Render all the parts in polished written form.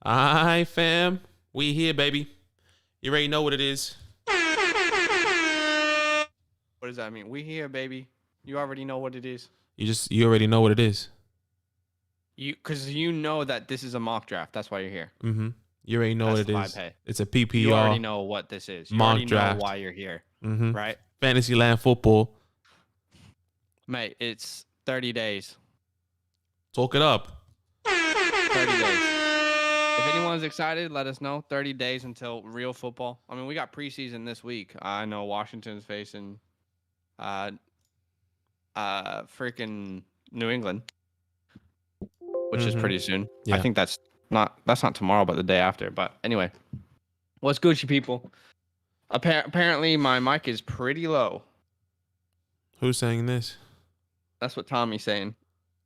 Alright, fam. We here, baby. You already know what it is. What does that mean? We here, baby. You already know what it is. You already know what it is. Because you know that this is a mock draft. That's why you're here. Mm-hmm. You already know That's what it is. pay. It's a PPR. You already know what this is. You mock already draft. know why you're here. Mm-hmm. Right? Fantasyland football. Mate, it's 30 days. Talk it up. 30 days. If anyone's excited, let us know. 30 days until real football. I mean, we got preseason this week. I know Washington's facing freaking New England, which is pretty soon. Yeah. I think that's not tomorrow, but the day after. But anyway, what's Gucci, people? Apparently, my mic is pretty low. Who's saying this? That's what Tommy's saying.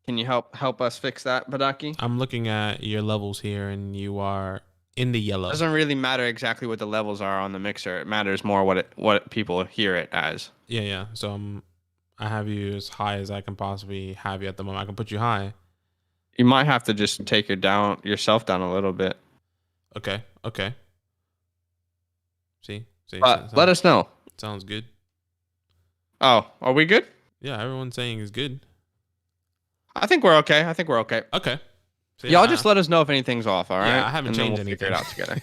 Can you help us fix that, Badaki? I'm looking at your levels here, and you are in the yellow. Doesn't really matter exactly what the levels are on the mixer. It matters more what people hear it as. Yeah. So I have you as high as I can possibly have you at the moment. I can put you high. You might have to just take yourself down a little bit. Okay. Okay. See. Let us know. Sounds good. Oh, are we good? Yeah, everyone's saying is good. I think we're okay. Okay. So Y'all just let us know if anything's off, all right? Yeah, I haven't changed we'll anything. Figure it out together.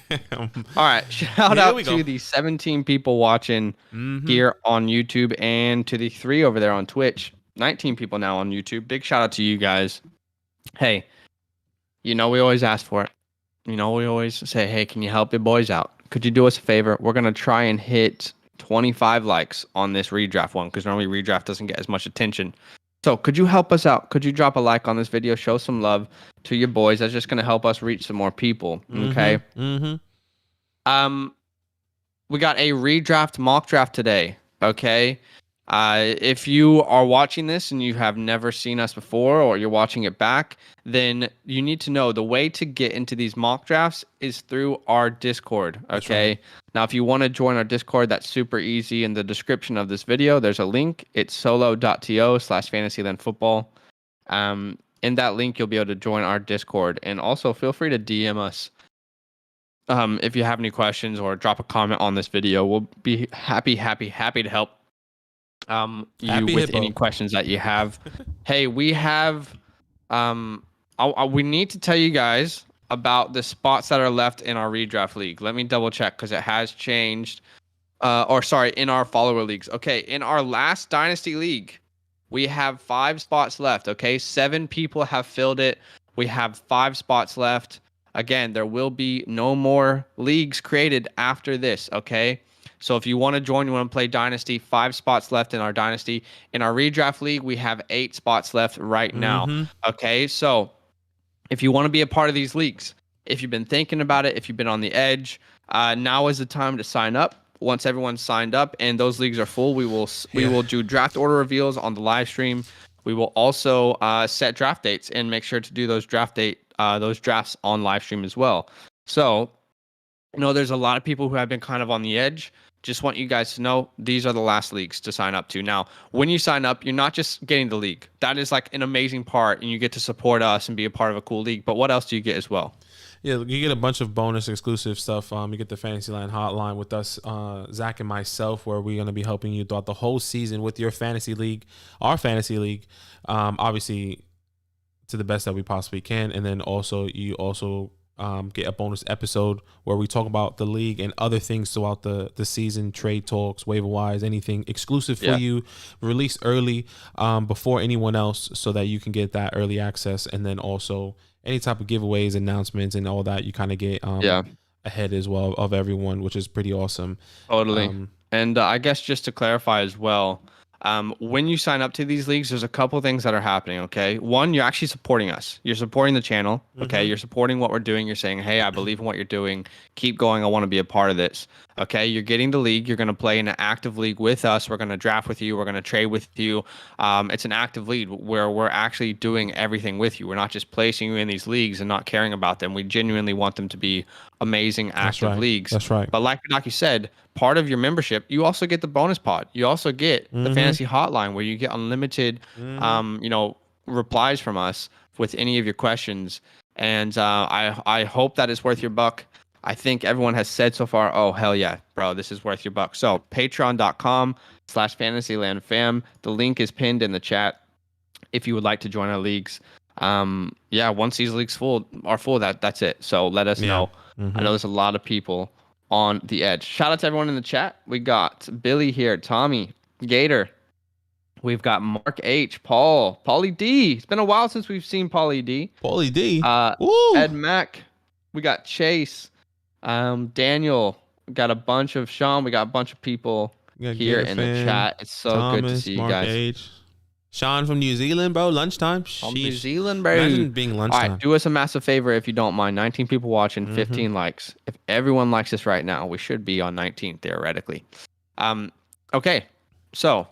All right. Shout out to the 17 people watching here on YouTube and to the 3 over there on Twitch. 19 people now on YouTube. Big shout out to you guys. Hey, we always ask for it. We always say, hey, can you help your boys out? Could you do us a favor? We're going to try and hit 25 likes on this redraft one because normally redraft doesn't get as much attention. So could you help us out? Could you drop a like on this video? Show some love to your boys. That's just going to help us reach some more people. Okay. We got a redraft mock draft today. Okay. If you are watching this and you have never seen us before or you're watching it back, then you need to know the way to get into these mock drafts is through our Discord. Okay. Right. Now, if you want to join our Discord, that's super easy. In the description of this video, there's a link. It's solo.to/fantasylandfootball. In that link, you'll be able to join our Discord. And also feel free to DM us if you have any questions or drop a comment on this video. We'll be happy to help you with any questions that you have. Hey, we have we need to tell you guys about the spots that are left in our redraft league. Let me double check because it has changed. In our follower leagues. Okay, in our last dynasty league, we have 5 spots left. Okay, 7 people have filled it. We have 5 spots left. Again, there will be no more leagues created after this. Okay. So if you want to join, you want to play Dynasty, 5 spots left in our Dynasty. In our redraft league, we have 8 spots left right now. Okay, so if you want to be a part of these leagues, if you've been thinking about it, if you've been on the edge, now is the time to sign up. Once everyone's signed up and those leagues are full, we will do draft order reveals on the live stream. We will also set draft dates and make sure to do those drafts on live stream as well. So, there's a lot of people who have been kind of on the edge. Just want you guys to know these are the last leagues to sign up to. Now, when you sign up, you're not just getting the league. That is like an amazing part, and you get to support us and be a part of a cool league. But what else do you get as well? Yeah, you get a bunch of bonus exclusive stuff. You get the Fantasyland hotline with us, Zach and myself, where we're going to be helping you throughout the whole season with your fantasy league, our fantasy league, obviously to the best that we possibly can. And then you get a bonus episode where we talk about the league and other things throughout the season, trade talks, waiver wise, anything exclusive for you, released early before anyone else so that you can get that early access. And then also any type of giveaways, announcements, and all that you kind of get ahead as well of everyone, which is pretty awesome. Totally. And I guess just to clarify as well, when you sign up to these leagues, there's a couple things that are happening. Okay. One, you're actually supporting us. You're supporting the channel. Okay. You're supporting what we're doing. You're saying, hey, I believe in what you're doing. Keep going. I want to be a part of this. Okay. You're getting the league. You're going to play in an active league with us. We're going to draft with you. We're going to trade with you. It's an active league where we're actually doing everything with you. We're not just placing you in these leagues and not caring about them. We genuinely want them to be amazing active leagues. That's right. But like you said, part of your membership, you also get the bonus pod. You also get the fantasy hotline where you get unlimited, replies from us with any of your questions. And I hope that is worth your buck. I think everyone has said so far, oh, hell yeah, bro, this is worth your buck. So patreon.com/fantasylandfam. The link is pinned in the chat if you would like to join our leagues. Once these leagues are full, that's it. So let us know. I know there's a lot of people on the edge. Shout out to everyone in the chat. We got Billy here, Tommy, Gator. We've got Mark H, Paulie D. It's been a while since we've seen Paulie D. Ed Mack. We got Chase, Daniel. We got a bunch of Sean. We got a bunch of people here in the chat. It's so good to see you guys. H. Sean from New Zealand, bro. Lunchtime. From New Zealand, bro. Imagine being lunchtime. All right, do us a massive favor if you don't mind. 19 people watching, 15 likes. If everyone likes this right now, we should be on 19 theoretically. Okay, so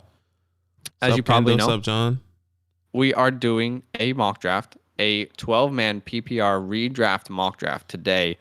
as you probably know, what's up, John? We are doing a mock draft, a 12-man PPR redraft mock draft today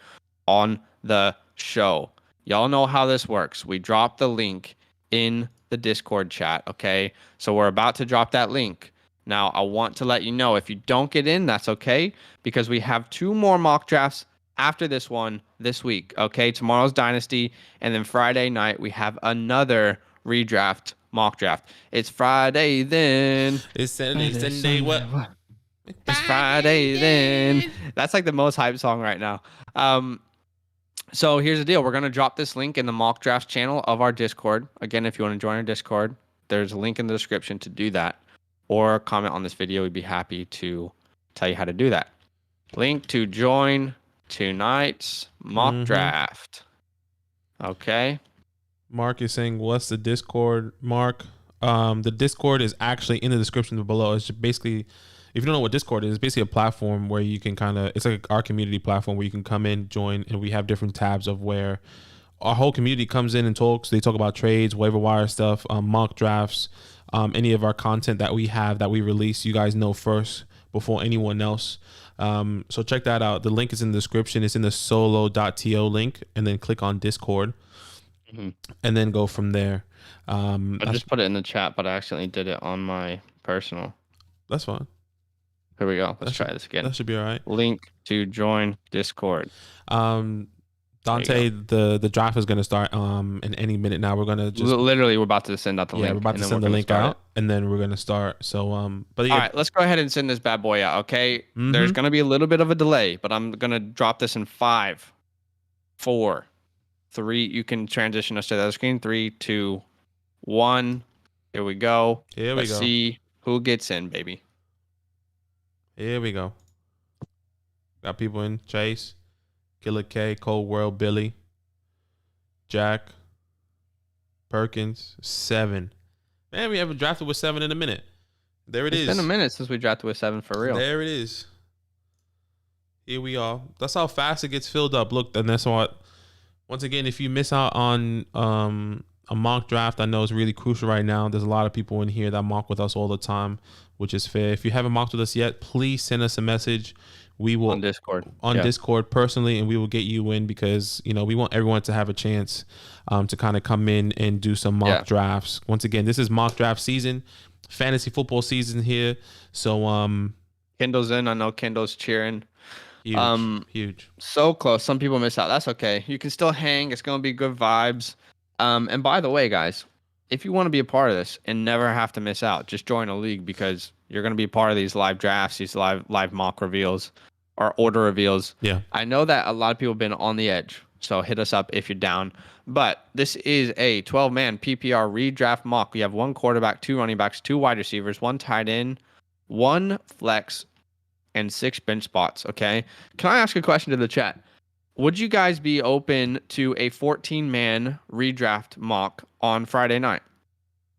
on the show. Y'all know how this works. We drop the link in the Discord chat. Okay. So we're about to drop that link. Now, I want to let you know if you don't get in, that's okay, because we have 2 more mock drafts after this one this week. Okay. Tomorrow's Dynasty. And then Friday night, we have another redraft mock draft. It's Friday then. It's Saturday, Friday, Sunday, Sunday, what? what? It's Friday Friday then. then. That's like the most hype song right now. So here's the deal. We're going to drop this link in the mock drafts channel of our Discord. Again, if you want to join our Discord, there's a link in the description to do that. Or comment on this video. We'd be happy to tell you how to do that. Link to join tonight's mock draft. Okay. Mark is saying, what's the Discord? Mark, the Discord is actually in the description below. It's just basically, if you don't know what Discord is, it's basically a platform where you can it's like our community platform where you can come in, join, and we have different tabs of where our whole community comes in and talks. They talk about trades, waiver wire stuff, mock drafts, any of our content that we have that we release. You guys know first before anyone else. So check that out. The link is in the description. It's in the solo.to link, and then click on Discord, and then go from there. I just put it in the chat, but I accidentally did it on my personal. That's fine. Here we go. Let's try this again. That should be all right. Link to join Discord. Dante, the draft is going to start in any minute now. We're going to just literally we're about to send out the link. Yeah, we're about to send the link out, and then we're going to start. So but yeah. All right, let's go ahead and send this bad boy out. Okay, there's going to be a little bit of a delay, but I'm going to drop this in 5, 4, 3. You can transition us to the other screen. 3, 2, 1. Here we go. Let's see who gets in, baby. Here we go. Got people in. Chase, Killer K, Cold World, Billy, Jack, Perkins, 7. Man, we haven't drafted with 7 in a minute. There it is. It's been a minute since we drafted with 7 for real. There it is. Here we are. That's how fast it gets filled up. Look, and that's what. Once again, if you miss out on a mock draft, I know it's really crucial right now. There's a lot of people in here that mock with us all the time, which is fair. If you haven't mocked with us yet, please send us a message. We will on Discord personally, and we will get you in because we want everyone to have a chance to kind of come in and do some mock drafts. Once again, this is mock draft season, fantasy football season here. So Kendall's in. I know Kendall's cheering. Huge. So close. Some people miss out. That's okay. You can still hang. It's gonna be good vibes. And by the way, guys, if you want to be a part of this and never have to miss out, just join a league because you're going to be part of these live drafts, these live mock reveals or order reveals. Yeah. I know that a lot of people have been on the edge, so hit us up if you're down. But this is a 12-man PPR redraft mock. We have 1 quarterback, 2 running backs, 2 wide receivers, 1 tight end, 1 flex, and 6 bench spots, okay? Can I ask a question to the chat? Would you guys be open to a 14-man redraft mock on Friday night?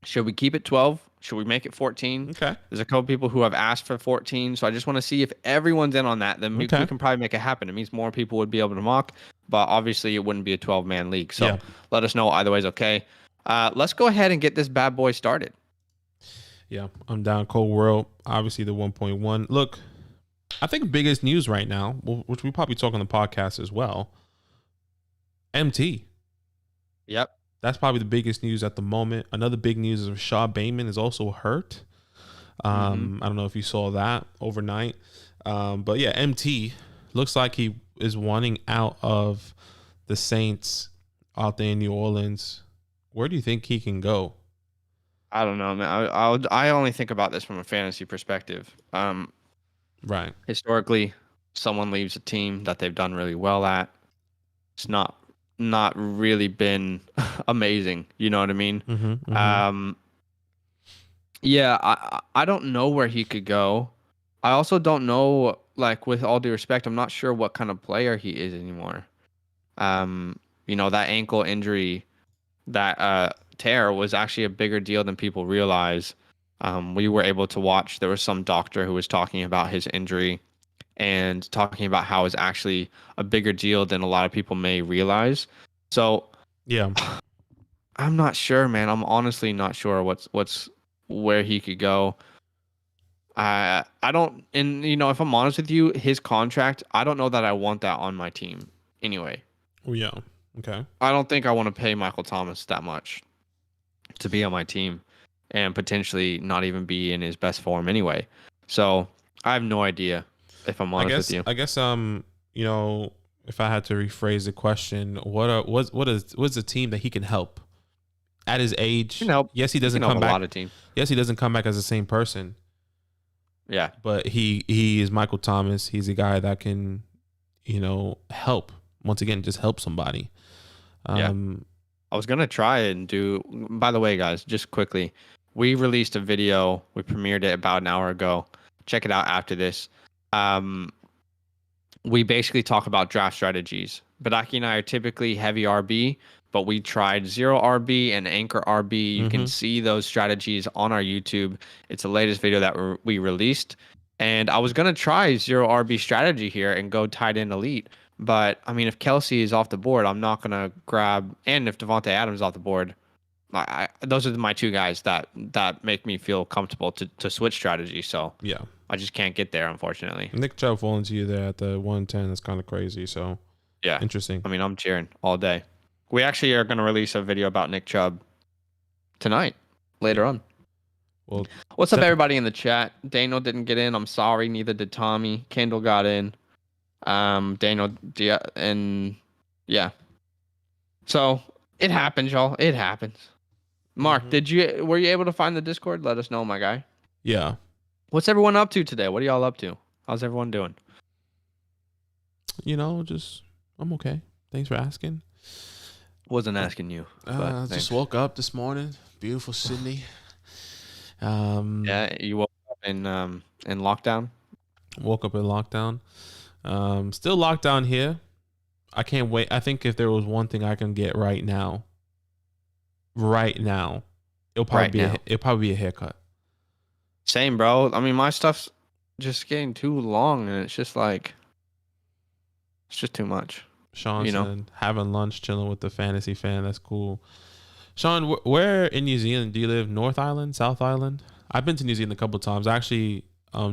Should we keep it 12? Should we make it 14? Okay. There's a couple people who have asked for 14, so I just want to see if everyone's in on that. Then we can probably make it happen. It means more people would be able to mock, but obviously it wouldn't be a 12-man league. So let us know either way is okay. Let's go ahead and get this bad boy started. Yeah, I'm down. Cold World, obviously the 1.1. Look, I think biggest news right now, which we probably talk on the podcast as well, MT. Yep. That's probably the biggest news at the moment. Another big news is Rashad Bateman is also hurt. I don't know if you saw that overnight. But yeah, MT looks like he is wanting out of the Saints out there in New Orleans. Where do you think he can go? I don't know, man. I only think about this from a fantasy perspective. Right. Historically, someone leaves a team that they've done really well at. It's not really been amazing. You know what I mean? Yeah, I don't know where he could go. I also don't know, like, with all due respect, I'm not sure what kind of player he is anymore. That ankle injury, that tear was actually a bigger deal than people realize. We were able to watch. There was some doctor who was talking about his injury and talking about how it's actually a bigger deal than a lot of people may realize. So yeah, I'm not sure, man. I'm honestly not sure where he could go. I don't, and if I'm honest with you, his contract, I don't know that I want that on my team anyway. Oh yeah. Okay. I don't think I want to pay Michael Thomas that much. to be on my team and potentially not even be in his best form anyway. So I have no idea, if I'm honest with you. I guess you know, if I had to rephrase the question, what's a team that he can help at his He can age? help. Yes, he He doesn't can help come a back. lot of teams. Yes, he doesn't come back as the same person. Yeah. But he is Michael Thomas. He's a guy that can, you know, help. Once again, just help somebody. Yeah. I was gonna try and do. By the way, guys, just quickly, we released a video. We premiered it about an hour ago. Check it out after this. We basically talk about draft strategies. Badaki and I are typically heavy RB, but we tried zero RB and anchor RB. You can see those strategies on our YouTube. It's the latest video that we released. And I was going to try zero RB strategy here and go tight end elite. But I mean, if Kelsey is off the board, I'm not going to grab. And if Devontae Adams is off the board, those are my two guys that make me feel comfortable to switch strategy. So Yeah. I just can't get there, unfortunately. Nick Chubb falling to you there at the 110. That's kind of crazy. So yeah, interesting. I mean, I'm cheering all day. We actually are going to release a video about Nick Chubb tonight, later on. Well, what's up, everybody in the chat? Daniel didn't get in. I'm sorry. Neither did Tommy. Kendall got in. Daniel, and yeah. So it happens, y'all. It happens. Mark, were you able to find the Discord? Let us know, my guy. Yeah. What's everyone up to today? What are y'all up to? How's everyone doing? You know, I'm okay. Thanks for asking. Wasn't asking you. I just woke up this morning. Beautiful Sydney. Yeah, you woke up in lockdown. Woke up in lockdown. Still locked down here. I can't wait. I think if there was one thing I can get right now, it'll probably be a haircut. Same, bro. I mean, my stuff's just getting too long, and it's just like, it's just too much. Sean said, having lunch, chilling with the fantasy fan. That's cool. Sean, where in New Zealand do you live? North Island, South Island? I've been to New Zealand a couple of times. I actually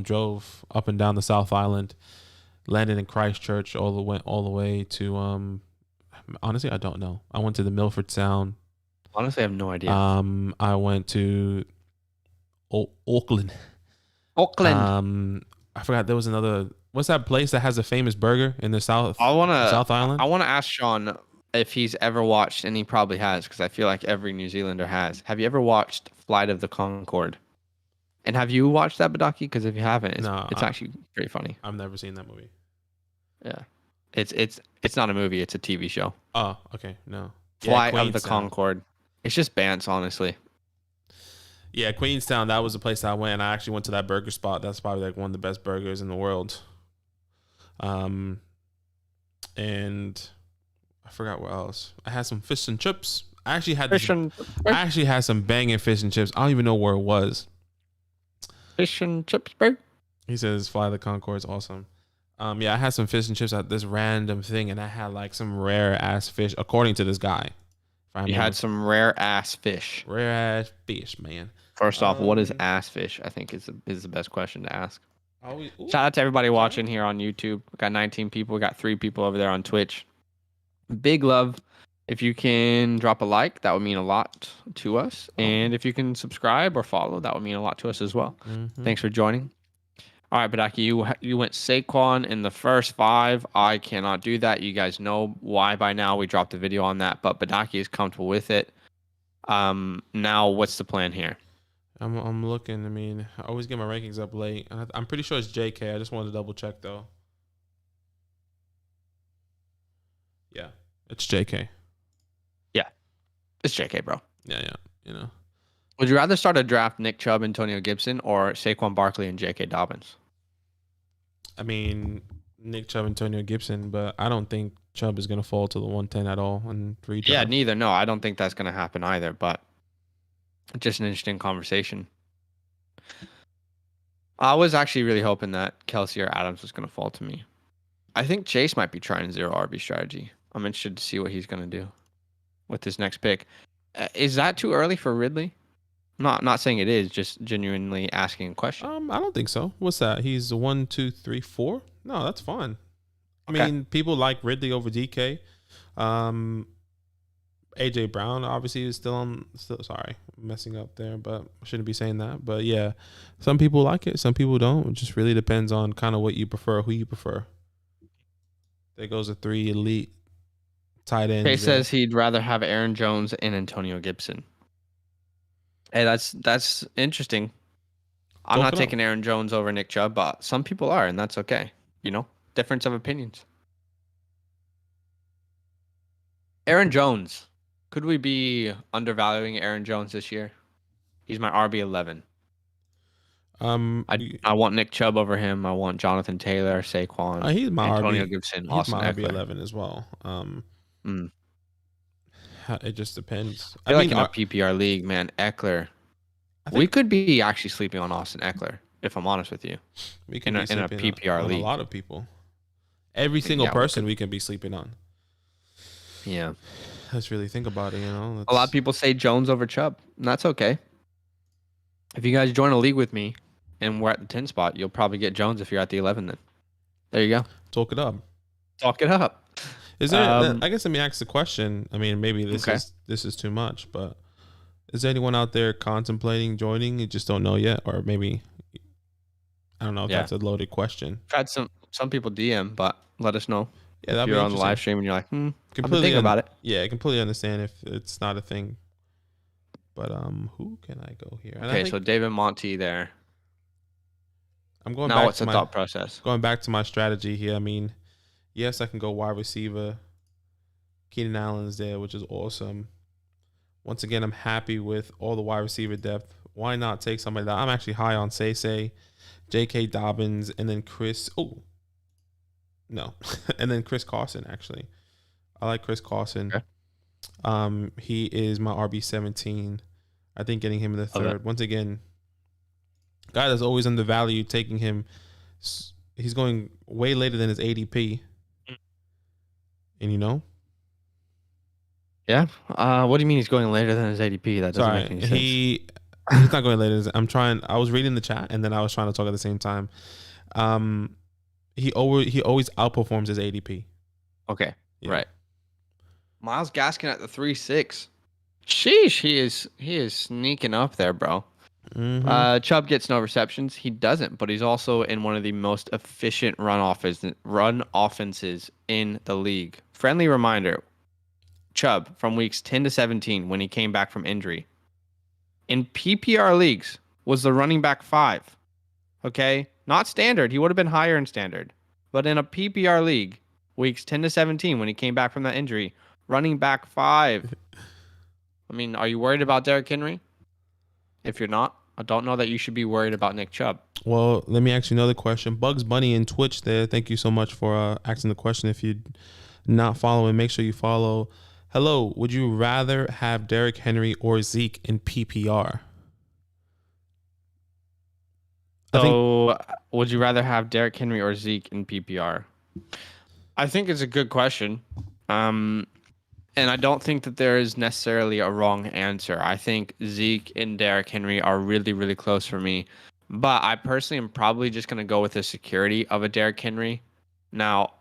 drove up and down the South Island, landed in Christchurch, went all the way to honestly, I don't know. I went to the Milford Sound. Honestly, I have no idea. I went to Auckland. I forgot there was another. What's that place that has a famous burger in the South Island? I want to ask Sean if he's ever watched, and he probably has, because I feel like every New Zealander has. Have you ever watched Flight of the Conchord? And have you watched that, Badaki? Because if you haven't, it's actually pretty funny. I've never seen that movie. Yeah, it's not a movie; it's a TV show. Oh, okay, no. Flight of the Conchord. It's just bands, honestly. Yeah, Queenstown. That was the place I went. I actually went to that burger spot. That's probably like one of the best burgers in the world. And I forgot what else. I had some fish and chips. I actually had some banging fish and chips. I don't even know where it was. Fish and chips, bro. He says, "Fly the Concord is awesome." Yeah, I had some fish and chips at this random thing, and I had like some rare ass fish, according to this guy. You had some rare ass fish. Rare ass fish, man. First off, what is ass fish? I think is the best question to ask. Shout out to everybody watching here on YouTube. We got 19 people. We got 3 people over there on Twitch. Big love. If you can drop a like, that would mean a lot to us. And if you can subscribe or follow, that would mean a lot to us as well. Thanks for joining. All right, Badaki, you went Saquon in the first 5. I cannot do that. You guys know why by now. We dropped a video on that, but Badaki is comfortable with it. Now, what's the plan here? I'm looking. I mean, I always get my rankings up late. I'm pretty sure it's JK. I just wanted to double check though. Yeah, it's JK. Yeah, it's JK, bro. Yeah. You know. Would you rather start a draft Nick Chubb, Antonio Gibson, or Saquon Barkley and J.K. Dobbins? I mean, Nick Chubb, Antonio Gibson, but I don't think Chubb is going to fall to the 110 at all in redraft. Yeah, neither. No, I don't think that's going to happen either, but just an interesting conversation. I was actually really hoping that Kelsey or Adams was going to fall to me. I think Chase might be trying zero RB strategy. I'm interested to see what he's going to do with his next pick. Is that too early for Ridley? Not saying it is, just genuinely asking a question. I don't think so. What's that? He's 1, 2, 3, 4? No, that's fine. I mean, people like Ridley over DK. AJ Brown obviously is still on. Still, sorry, messing up there, but I shouldn't be saying that. But yeah, some people like it, some people don't. It just really depends on kind of what you prefer, who you prefer. There goes the 3 elite tight Chase ends there. says he'd rather have Aaron Jones and Antonio Gibson. Hey, that's interesting. I'm not taking Aaron Jones over Nick Chubb, but some people are, and that's okay. Difference of opinions. Aaron Jones. Could we be undervaluing Aaron Jones this year? He's my RB11. I want Nick Chubb over him. I want Jonathan Taylor, Saquon, he's my Antonio RB, Gibson, he's Austin my Eckler. RB11 as well. It just depends. I mean, like in a PPR league, man, Eckler. We could be actually sleeping on Austin Eckler, if I'm honest with you. We can be in a PPR on league. A lot of people. Every single person we can be sleeping on. Yeah. Let's really think about it, A lot of people say Jones over Chubb, and that's okay. If you guys join a league with me and we're at the 10 spot, you'll probably get Jones if you're at the 11 then. There you go. Talk it up. Talk it up. Is there I guess let me ask the question. I mean, maybe this is too much, but is there anyone out there contemplating joining? You just don't know yet, or maybe I don't know if that's a loaded question. I've had some people DM, but let us know. Yeah, that'd if you're on the live stream and you're like, I've been thinking about it. Yeah, I completely understand if it's not a thing. But who can I go here? And so David Monty there. I'm going now. What's the thought process? Going back to my strategy here. I mean, yes, I can go wide receiver. Keenan Allen's there, which is awesome. Once again, I'm happy with all the wide receiver depth. Why not take somebody that I'm actually high on? Say, J.K. Dobbins, and then Chris. Oh, no, and then Chris Carson. Actually, I like Chris Carson. Okay. He is my RB17. I think getting him in the third. Once again, guy that's always undervalued. Taking him, he's going way later than his ADP. And yeah. What do you mean he's going later than his ADP? That doesn't make any sense. He's not going later. I was reading the chat and then I was trying to talk at the same time. He always outperforms his ADP. Okay. Yeah. Right. Myles Gaskin at the 3.6. Sheesh, he is sneaking up there, bro. Mm-hmm. Chubb gets no receptions. He doesn't, but he's also in one of the most efficient run offenses in the league. Friendly reminder, Chubb from weeks 10 to 17 when he came back from injury. In PPR leagues was the running back 5. Okay? Not standard. He would have been higher in standard. But in a PPR league, weeks 10 to 17 when he came back from that injury, running back 5. I mean, are you worried about Derrick Henry? If you're not, I don't know that you should be worried about Nick Chubb. Well, let me ask you another question. Bugs Bunny in Twitch there. Thank you so much for asking the question. If you're not following, make sure you follow. Hello, would you rather have Derrick Henry or Zeke in PPR? So, would you rather have Derrick Henry or Zeke in PPR? I think it's a good question. And I don't think that there is necessarily a wrong answer. I think Zeke and Derrick Henry are really, really close for me. But I personally am probably just going to go with the security of a Derrick Henry. Now,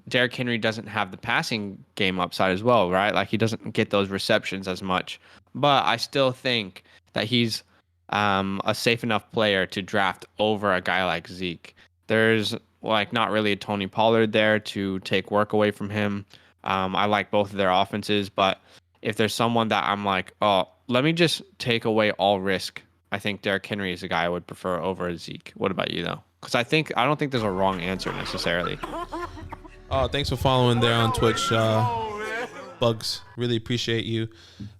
Derrick Henry doesn't have the passing game upside as well, right? Like, he doesn't get those receptions as much. But I still think that he's a safe enough player to draft over a guy like Zeke. There's, not really a Tony Pollard there to take work away from him. I like both of their offenses, but if there's someone that I'm like, oh, let me just take away all risk, I think Derrick Henry is a guy I would prefer over Zeke. What about you, though? Because I don't think there's a wrong answer necessarily. Oh, thanks for following there on Twitch, Bugs. Really appreciate you.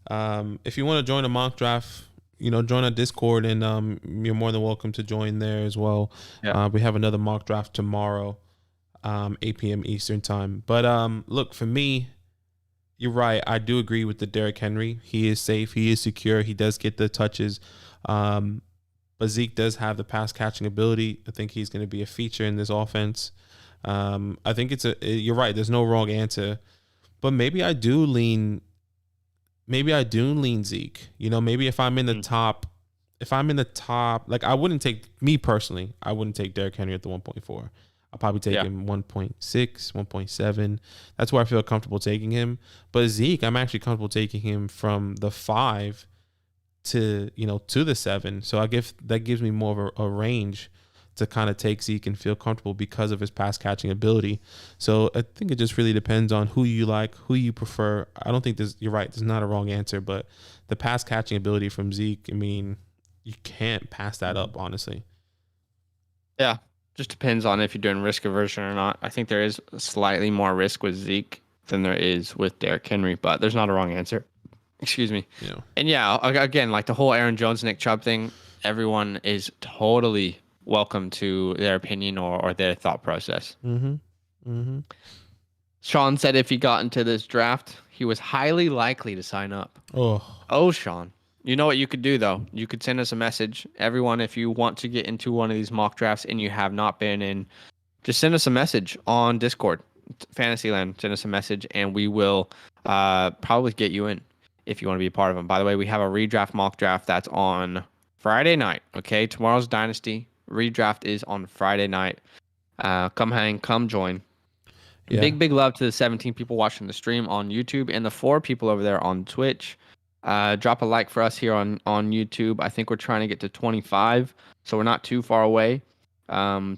If you want to join a mock draft, join our Discord, and you're more than welcome to join there as well. Yeah. We have another mock draft tomorrow. 8 p.m. Eastern time. But look, for me, you're right. I do agree with the Derrick Henry. He is safe. He is secure. He does get the touches. But Zeke does have the pass catching ability. I think he's going to be a feature in this offense. I think you're right. There's no wrong answer. But maybe I do lean Zeke. Maybe if I'm in the top, I wouldn't take, me personally, I wouldn't take Derrick Henry at the 1.4. I'll probably take him 1.6, 1.7. That's where I feel comfortable taking him. But Zeke, I'm actually comfortable taking him from the 5 to the 7. So that gives me more of a range to kind of take Zeke and feel comfortable because of his pass catching ability. So I think it just really depends on who you like, who you prefer. I don't think you're right. There's not a wrong answer, but the pass catching ability from Zeke, I mean, you can't pass that up, honestly. Yeah. Just depends on if you're doing risk aversion or not. I think there is slightly more risk with Zeke than there is with Derrick Henry, but there's not a wrong answer. Excuse me. Yeah. And yeah, again, like the whole Aaron Jones, Nick Chubb thing, everyone is totally welcome to their opinion or their thought process. Sean said if he got into this draft, he was highly likely to sign up. Oh, Sean. You know what you could do, though? You could send us a message. Everyone, if you want to get into one of these mock drafts and you have not been in, just send us a message on Discord, Fantasyland. Send us a message, and we will probably get you in if you want to be a part of them. By the way, we have a redraft mock draft that's on Friday night. Okay, tomorrow's Dynasty. Redraft is on Friday night. Come hang, come join. Yeah. Big love to the 17 people watching the stream on YouTube and the 4 people over there on Twitch. Drop a like for us here on YouTube. I think we're trying to get to 25, so we're not too far away.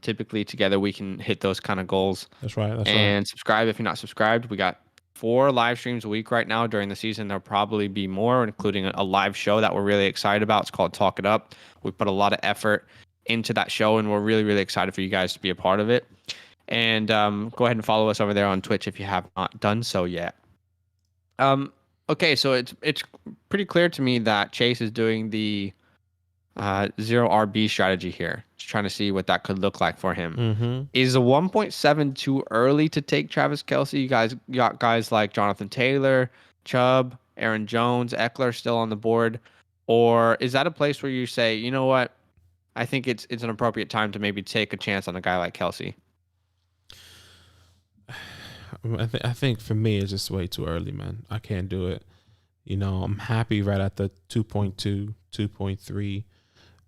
Typically together we can hit those kind of goals. That's right. And subscribe if you're not subscribed. We got 4 live streams a week right now during the season. There'll probably be more, including a live show that we're really excited about. It's called Talk It Up. We put a lot of effort into that show, and we're really, really excited for you guys to be a part of it. And go ahead and follow us over there on Twitch if you have not done so yet. Okay, so it's pretty clear to me that Chase is doing the 0 RB strategy here. Just trying to see what that could look like for him. Is a 1.7 too early to take Travis Kelce? You guys got guys like Jonathan Taylor, Chubb, Aaron Jones, Eckler still on the board, or is that a place where you say, you know what, I think it's an appropriate time to maybe take a chance on a guy like Kelce? I think for me it's just way too early, man. I can't do it. I'm happy right at the 2.2, 2.3.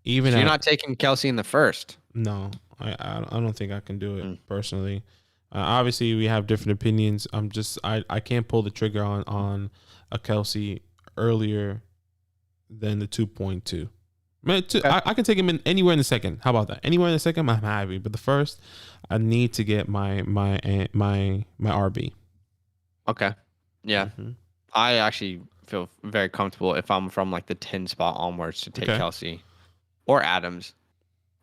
Even so you're not taking Kelce in the first? No, I don't think I can do it personally. Obviously, we have different opinions. I can't pull the trigger on a Kelce earlier than the 2.2. Man, I can take him in anywhere in the second. How about that? Anywhere in the second, I'm happy. But the first, I need to get my RB. Okay. Yeah. I actually feel very comfortable if I'm from like the 10 spot onwards to take Kelce or Adams.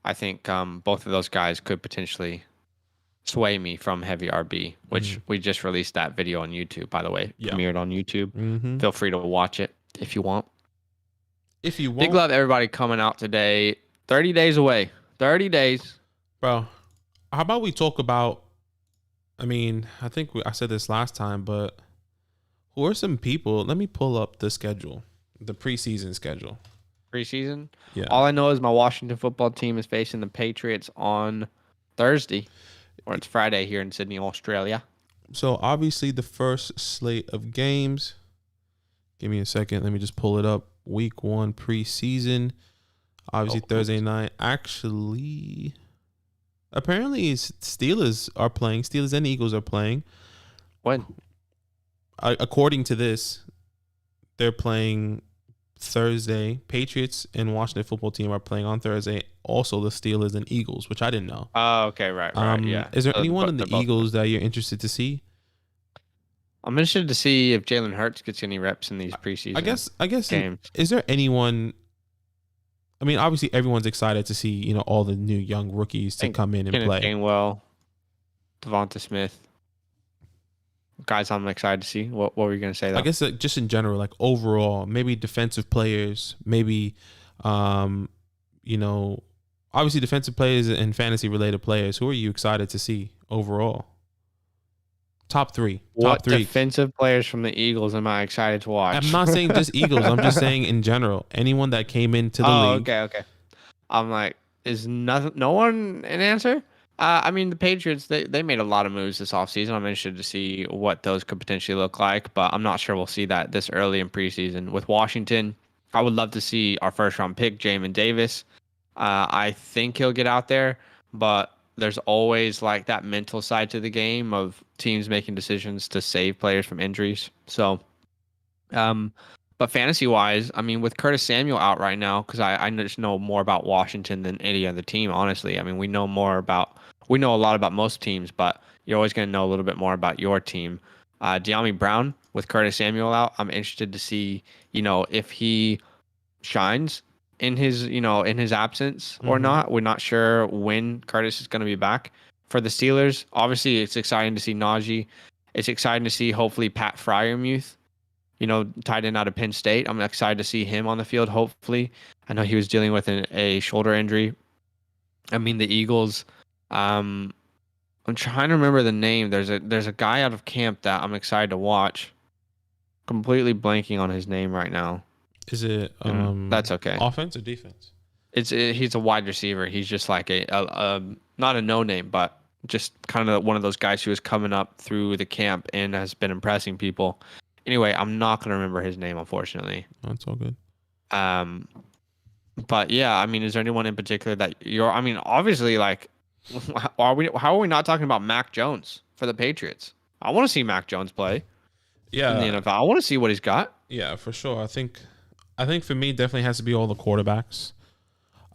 I think both of those guys could potentially sway me from heavy RB, which we just released that video on YouTube, by the way. Premiered on YouTube. Feel free to watch it if you want. If you want. Big love everybody coming out today. 30 days away. 30 days. Bro, how about we talk about, I think I said this last time, but who are some people? Let me pull up the schedule, the preseason schedule. Preseason? Yeah. All I know is my Washington football team is facing the Patriots on Thursday, or it's Friday here in Sydney, Australia. So obviously the first slate of games, give me a second. Let me just pull it up. Week 1 preseason, obviously Thursday night. Actually, apparently Steelers are playing. Steelers and Eagles are playing. When? According to this, they're playing Thursday. Patriots and Washington football team are playing on Thursday. Also, the Steelers and Eagles, which I didn't know. Oh, okay, right, yeah. Is there anyone in the Eagles that you're interested to see? I'm interested to see if Jalen Hurts gets any reps in these preseason. I guess games. Is there anyone? Obviously everyone's excited to see all the new young rookies to come in and Kenneth play. Gainwell, Devonta Smith, guys, I'm excited to see. What were you gonna say? Though? I guess just in general, like overall, maybe defensive players, maybe, obviously defensive players and fantasy related players. Who are you excited to see overall? Top three. What defensive players from the Eagles am I excited to watch? I'm not saying just Eagles. I'm just saying in general. Anyone that came into the league. Okay. I'm like, is no one an answer? The Patriots, they made a lot of moves this offseason. I'm interested to see what those could potentially look like, but I'm not sure we'll see that this early in preseason. With Washington, I would love to see our first round pick, Jamin Davis. I think he'll get out there, but there's always like that mental side to the game of teams making decisions to save players from injuries. So, um, but fantasy wise, I mean, with Curtis Samuel out right now, because I just know more about Washington than any other team, honestly. I mean, we know a lot about most teams, but you're always going to know a little bit more about your team. De'Ami Brown with Curtis Samuel out, I'm interested to see, if he shines in his absence or Mm-hmm. not. We're not sure when Curtis is going to be back for the Steelers. Obviously, it's exciting to see Najee. It's exciting to see hopefully Pat Fryermuth, tight end out of Penn State. I'm excited to see him on the field. Hopefully, I know he was dealing with a shoulder injury. I mean, the Eagles. Um, I'm trying to remember the name. There's a guy out of camp that I'm excited to watch. Completely blanking on his name right now. Is it And that's okay. offense or defense? He's a wide receiver. He's just like a not a no name, but just kind of one of those guys who is coming up through the camp and has been impressing people. Anyway, I'm not gonna remember his name, unfortunately. That's all good. But yeah, I mean, is there anyone in particular that I mean, obviously, like, how are we not talking about Mac Jones for the Patriots? I want to see Mac Jones play in the NFL. I want to see what he's got. Yeah, for sure. I think for me, definitely has to be all the quarterbacks.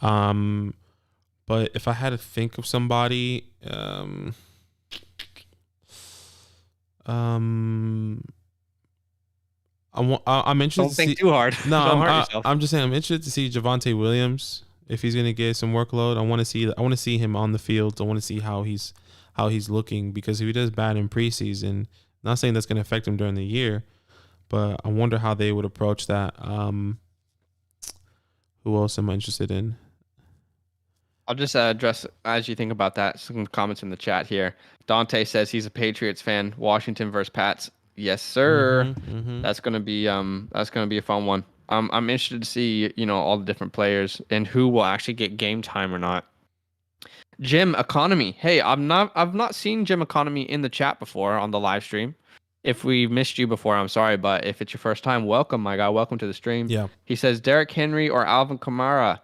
But if I had to think of somebody, I'm interested. Don't think too hard. No, Don't hurt yourself. I'm just saying I'm interested to see Javonte Williams if he's gonna get some workload. I want to see him on the field. I want to see how he's looking, because if he does bad in preseason, not saying that's gonna affect him during the year, but I wonder how they would approach that. Who else am I interested in? I'll just address as you think about that. Some comments in the chat here. Dante says he's a Patriots fan. Washington versus Pats. Yes, sir. Mm-hmm. That's gonna be a fun one. I'm interested to see all the different players and who will actually get game time or not. Jim Economy. Hey, I've not seen Jim Economy in the chat before on the live stream. If we missed you before, I'm sorry, but if it's your first time, welcome, my guy. Welcome to the stream. Yeah. He says Derrick Henry or Alvin Kamara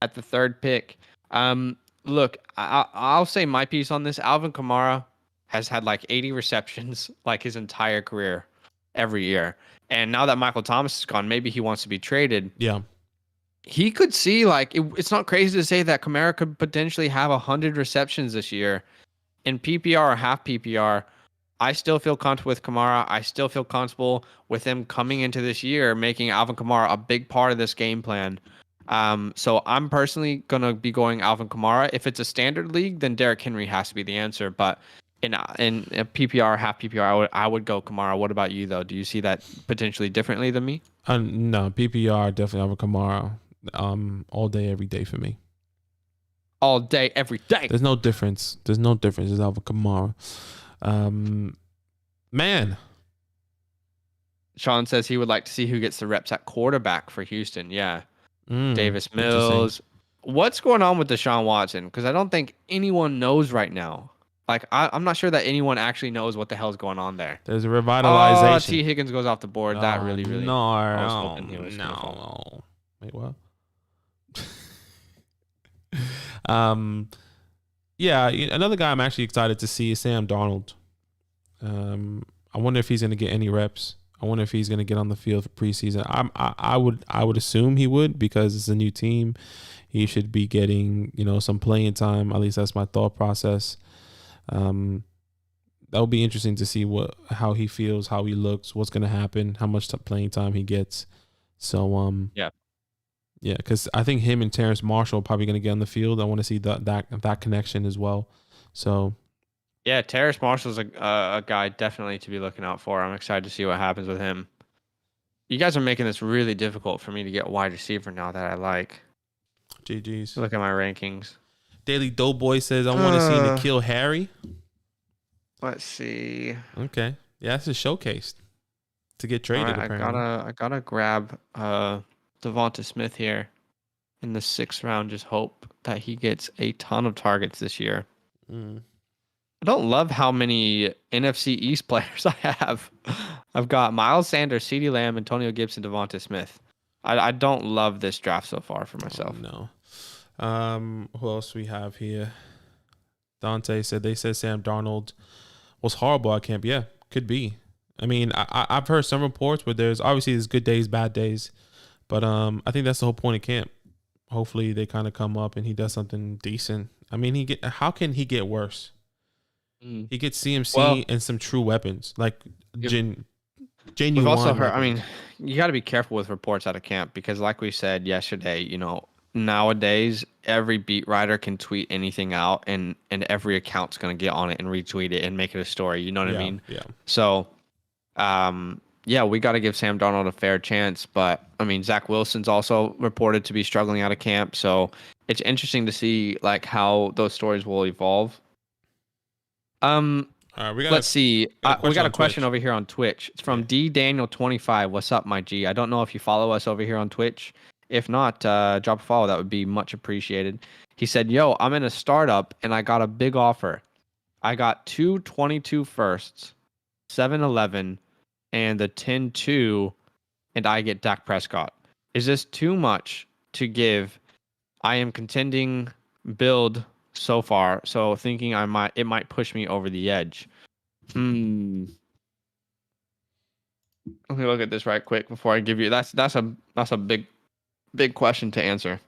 at the third pick. Look, I'll say my piece on this. Alvin Kamara has had like 80 receptions like his entire career every year. And now that Michael Thomas is gone, maybe he wants to be traded. Yeah. He could see like it's not crazy to say that Kamara could potentially have 100 receptions this year in PPR or half PPR. I still feel comfortable with Kamara. I still feel comfortable with him coming into this year, making Alvin Kamara a big part of this game plan. So I'm personally going to be going Alvin Kamara. If it's a standard league, then Derrick Henry has to be the answer. But in a PPR, half PPR, I would go Kamara. What about you, though? Do you see that potentially differently than me? No, PPR, definitely Alvin Kamara. All day, every day for me. All day, every day. There's no difference. It's Alvin Kamara. Man. Sean says he would like to see who gets the reps at quarterback for Houston. Yeah. Davis Mills. What's going on with Deshaun Watson? Because I don't think anyone knows right now. Like, I'm not sure that anyone actually knows what the hell's going on there. There's a revitalization. Oh, T. Higgins goes off the board. That really. No. Wait, what? Yeah, another guy I'm actually excited to see is Sam Darnold. I wonder if he's going to get any reps. I wonder if he's going to get on the field for preseason. I would assume he would, because it's a new team. He should be getting some playing time. At least that's my thought process. That would be interesting to see how he feels, how he looks, what's going to happen, how much playing time he gets. So yeah, because I think him and Terrace Marshall are probably going to get on the field. I want to see that connection as well. So. Yeah, Terrace Marshall's a guy definitely to be looking out for. I'm excited to see what happens with him. You guys are making this really difficult for me to get wide receiver now that I like. GG's. Look at my rankings. Daily Doughboy says, I want to see N'Keal Harry. Let's see. Okay. Yeah, that's a showcase to get traded. Right, I gotta grab Devonta Smith here in the 6th round. Just hope that he gets a ton of targets this year. I don't love how many NFC East players I have. I've got Miles Sanders, CeeDee Lamb, Antonio Gibson, Devonta Smith. I don't love this draft so far for myself. Oh, no. Who else we have here? Dante said they said Sam Darnold was horrible at camp. Yeah, could be. I mean, I've heard some reports where there's good days, bad days, but I think that's the whole point of camp. Hopefully, they kind of come up and he does something decent. I mean, how can he get worse? Mm. He gets CMC Well, and some true weapons, like we've also genuine heard. I weapons. mean, you got to be careful with reports out of camp because, like we said yesterday, nowadays every beat writer can tweet anything out, and every account's gonna get on it and retweet it and make it a story. You know what I Yeah, mean? yeah. So, yeah, we got to give Sam Darnold a fair chance. But I mean, Zach Wilson's also reported to be struggling out of camp, so it's interesting to see like how those stories will evolve. Um, All right, we got let's see. a We question got a on question Twitch. over here on Twitch. It's Yeah. from D Daniel 25. What's up, my G? I don't know if you follow us over here on Twitch. If not, drop a follow. That would be much appreciated. He said, "Yo, I'm in a startup and I got a big offer. I got two 22 firsts, 7-11, and the 10-2, and I get Dak Prescott. Is this too much to give? I am contending build so far, so thinking it might push me over the edge." Hmm. Let me look at this right quick before I give you. That's a big question to answer.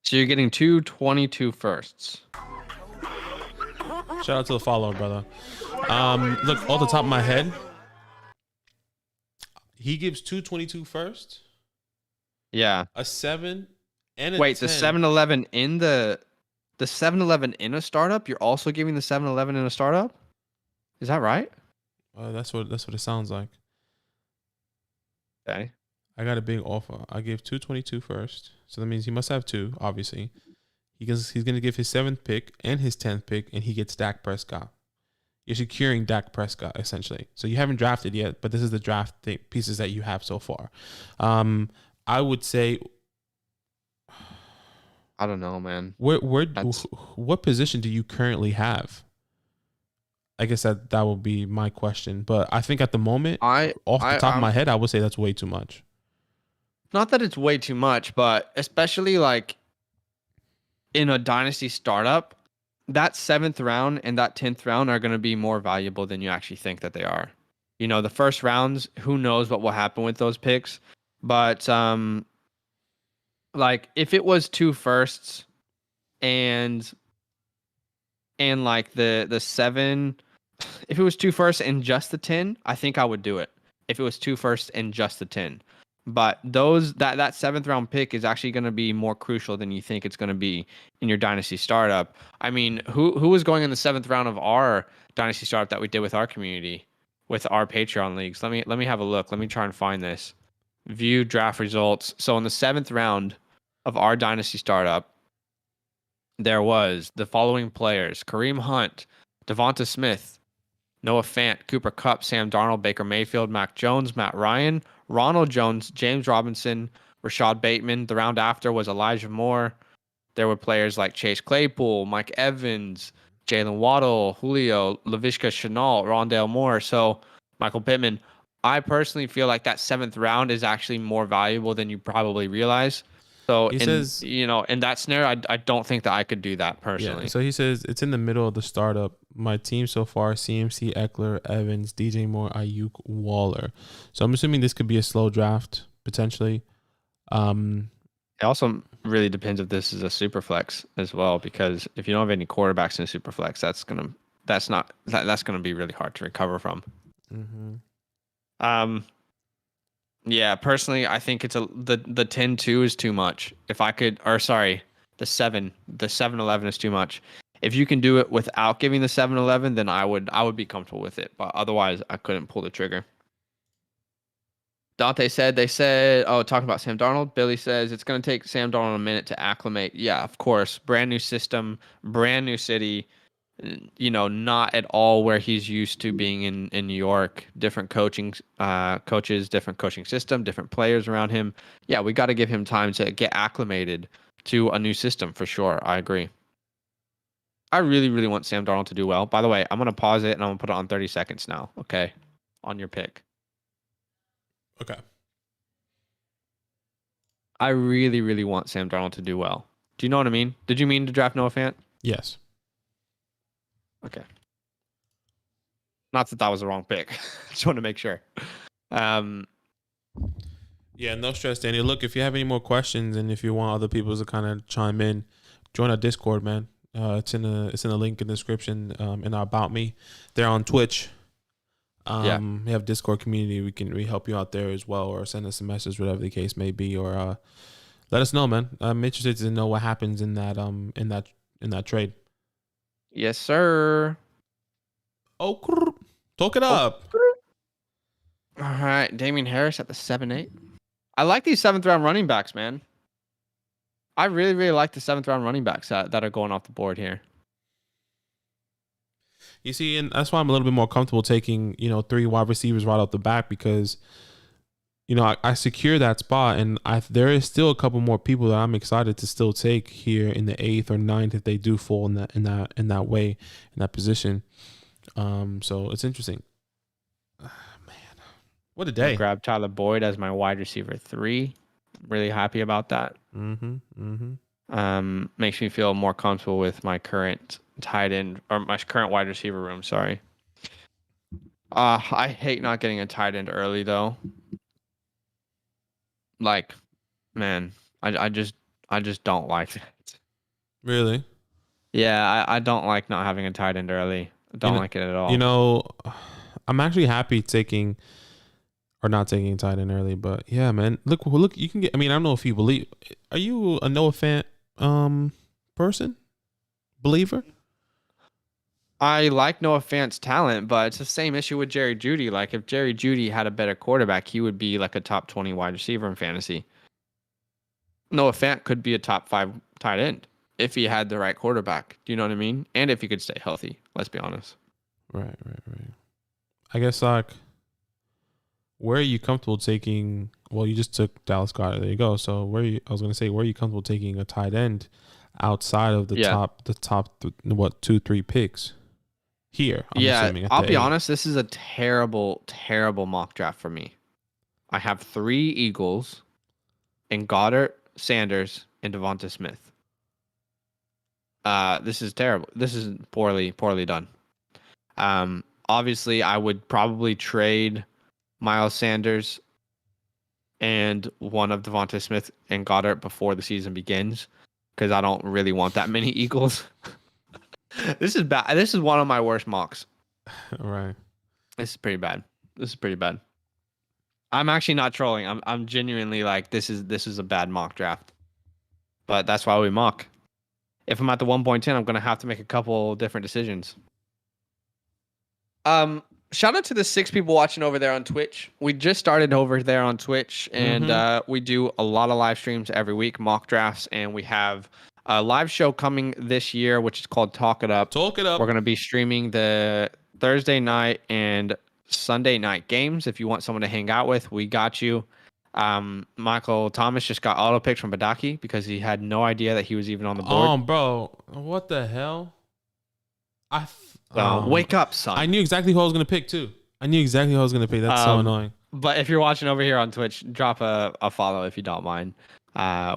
So you're getting two 22 firsts. Shout out to the follower, brother. Look, off the top of my head, he gives 222 first, Yeah. a 7, and a Wait, 10. the 7-Eleven in a startup. You're also giving the 7-Eleven in a startup. Is that right? That's what it sounds like. Okay. I got a big offer. I gave 222 first, so that means he must have two. Obviously, he's gonna give his 7th pick and his 10th pick, and he gets Dak Prescott. You're securing Dak Prescott essentially. So you haven't drafted yet, but this is the draft pieces that you have so far. I would say, I don't know, man. what position do you currently have? I guess that will be my question. But I think at the moment, I off the I top of I'm my head, I would say that's way too much. not that it's way too much, but especially like in a dynasty startup, that 7th round and that 10th round are going to be more valuable than you actually think that they are. The first rounds, who knows what will happen with those picks, but like if it was two firsts and like the 7, if it was two firsts and just the 10, I think I would do it. If it was two firsts and just the 10. But that 7th round pick is actually going to be more crucial than you think it's going to be in your dynasty startup. I mean, who was going in the 7th round of our dynasty startup that we did with our community, with our Patreon leagues? Let me have a look. Let me try and find this. View draft results. So in the 7th round of our dynasty startup, there was the following players: Kareem Hunt, Devonta Smith, Noah Fant, Cooper Kupp, Sam Darnold, Baker Mayfield, Mac Jones, Matt Ryan, Ronald Jones, James Robinson, Rashad Bateman. The round after was Elijah Moore. There were players like Chase Claypool, Mike Evans, Jalen Waddle, Julio, Laviska Shenault, Rondale Moore. So Michael Pittman. I personally feel like that 7th round is actually more valuable than you probably realize. So He says, in that scenario, I don't think that I could do that yeah. personally. So he says it's in the middle of the startup. My team so far: CMC, Eckler, Evans, DJ Moore, Ayuk, Waller. So I'm assuming this could be a slow draft potentially. It also really depends if this is a super flex as well, because if you don't have any quarterbacks in a super flex, that's gonna be really hard to recover from. Mm-hmm. Yeah, personally, I think the 10-2 is too much. If I could, or sorry, the 7-11 is too much. If you can do it without giving the 7-11, then I would be comfortable with it. But otherwise, I couldn't pull the trigger. Dante said, oh, talking about Sam Darnold. Billy says it's going to take Sam Darnold a minute to acclimate. Yeah, of course. Brand new system, brand new city, not at all where he's used to being in New York. Different coaches, different coaching system, different players around him. Yeah, we got to give him time to get acclimated to a new system for sure. I agree. I really, really want Sam Darnold to do well. By the way, I'm going to pause it and I'm going to put it on 30 seconds now. Okay. On your pick. Okay. I really, really want Sam Darnold to do well. Do you know what I mean? Did you mean to draft Noah Fant? Yes. Okay. Not that that was the wrong pick. Just want to make sure. Yeah, no stress, Danny. Look, if you have any more questions and if you want other people to kind of chime in, join our Discord, man. It's in the link in the description in our About Me. They're on Twitch. Yeah. We have Discord community. We help you out there as well, or send us a message, whatever the case may be, or let us know, man. I'm interested to know what happens in that trade. Yes, sir. Oh, talk it up. All right, Damian Harris at the 7-8. I like these 7th-round running backs, man. I really, really like the 7th-round running backs that are going off the board here. You see, and that's why I'm a little bit more comfortable taking 3 wide receivers right off the bat, because I secure that spot, and there is still a couple more people that I'm excited to still take here in the 8th or 9th if they do fall in that way, in that position. So it's interesting. Man, what a day! I'll grab Tyler Boyd as my wide receiver 3. Really happy about that. Makes me feel more comfortable with my current tight end, or my current wide receiver room. Sorry. I hate not getting a tight end early though. Like, man, I just don't like it. Really? Yeah, I don't like not having a tight end early. I don't like it at all. I'm actually happy taking or not taking a tight end early, but yeah, man. Look, you can get. I mean, I don't know if you believe. Are you a Noah Fant person? Believer? I like Noah Fant's talent, but it's the same issue with Jerry Jeudy. Like, if Jerry Jeudy had a better quarterback, he would be like a top 20 wide receiver in fantasy. Noah Fant could be a top 5 tight end if he had the right quarterback. Do you know what I mean? And if he could stay healthy. Let's be honest. Right. I guess, like, where are you comfortable taking? Well, you just took Dallas Goedert. There you go. So where are you comfortable taking a tight end outside of the top 2-3 picks here? I'll be honest. This is a terrible, terrible mock draft for me. I have 3 Eagles and Goddard, Sanders, and Devonta Smith. This is terrible. This is poorly done. Obviously, I would probably trade Miles Sanders and one of Devonta Smith and Goddard before the season begins, because I don't really want that many Eagles. This is bad. This is one of my worst mocks. Right. This is pretty bad. I'm actually not trolling. I'm genuinely like, this is a bad mock draft. But that's why we mock. If I'm at the 1.10, I'm gonna have to make a couple different decisions. Shout out to the 6 people watching over there on Twitch. We just started over there on Twitch, and we do a lot of live streams every week, mock drafts, and we have a live show coming this year, which is called Talk It Up. Talk It Up. We're going to be streaming the Thursday night and Sunday night games. If you want someone to hang out with, we got you. Michael Thomas just got auto picked from Badaki because he had no idea that he was even on the board. Bro, what the hell? Wake up, son. I knew exactly who I was going to pick, too. That's so annoying. But if you're watching over here on Twitch, drop a follow if you don't mind.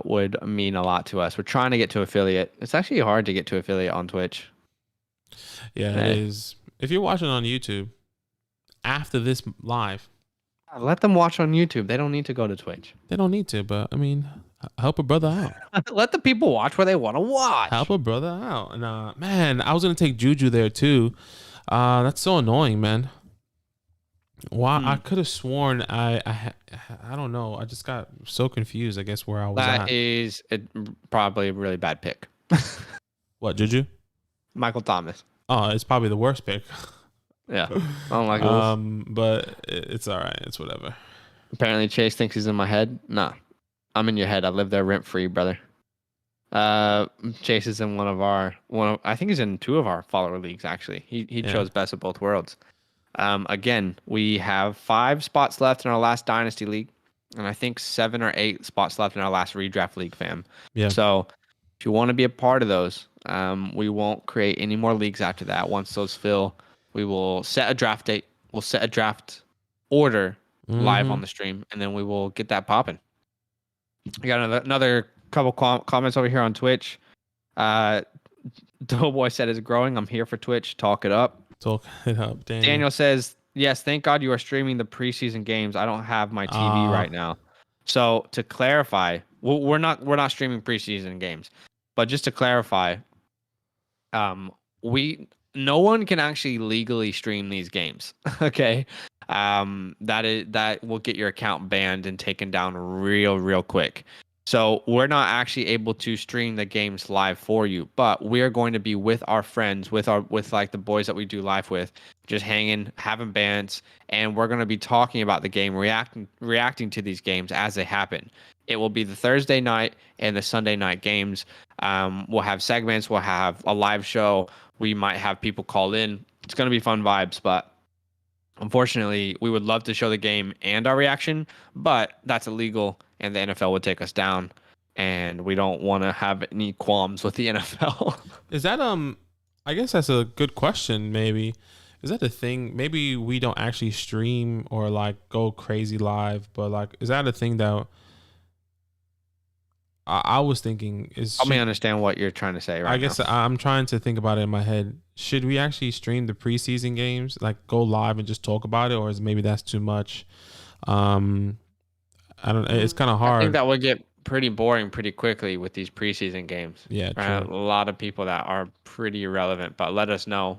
Would mean a lot to us. We're trying to get to affiliate. It's actually hard to get to affiliate on Twitch. Yeah, it is. If you're watching on YouTube, after this live, let them watch on YouTube. They don't need to go to Twitch. They don't need to, but I mean, help a brother out. Let the people watch where they want to watch. Help a brother out. And man, I was gonna take Juju there too. That's so annoying, man. Why? I could have sworn I don't know. I just got so confused. I guess where I was at. That is probably a really bad pick. What, Juju? Michael Thomas. Oh, it's probably the worst pick. Yeah, I don't like it. But it's all right. It's whatever. Apparently, Chase thinks he's in my head. Nah, I'm in your head. I live there rent free, brother. Chase is in I think he's in 2 of our follower leagues. Actually, he chose best of both worlds. Again, we have 5 spots left in our last Dynasty League, and I think 7 or 8 spots left in our last Redraft League, fam. Yeah. So if you want to be a part of those, we won't create any more leagues after that. Once those fill, we will set a draft date. We'll set a draft order live on the stream, and then we will get that popping. We got another couple comments over here on Twitch. Doughboy said it's growing. I'm here for Twitch. Talk it up. Talk it up, Daniel. Daniel says, yes, thank God you are streaming the preseason games. I don't have my TV Uh, right now. So to clarify, we're not streaming preseason games. But just to clarify, we no one can actually legally stream these games. Okay. That will get your account banned and taken down real quick. So we're not actually able to stream the games live for you, but we're going to be with our friends, with like the boys that we do live with, just hanging, having bands, and we're going to be talking about the game, reacting to these games as they happen. It will be the Thursday night and the Sunday night games. We'll have segments, we'll have a live show, we might have people call in. It's going to be fun vibes, but unfortunately, we would love to show the game and our reaction, but that's illegal and the NFL would take us down, and we don't want to have any qualms with the NFL. is that I guess that's a good question. Maybe is that a thing? Maybe we don't actually stream or like go crazy live, but like, is that a thing that I was thinking is? Help me understand what you're trying to say right I guess now. I'm trying to think about it in my head. Should we actually stream the preseason games, like go live and just talk about it, or is maybe that's too much? I don't. It's kind of I think hard. that would get pretty boring pretty quickly with these preseason games. Yeah, Right? true. A lot of people that are pretty irrelevant, but let us know.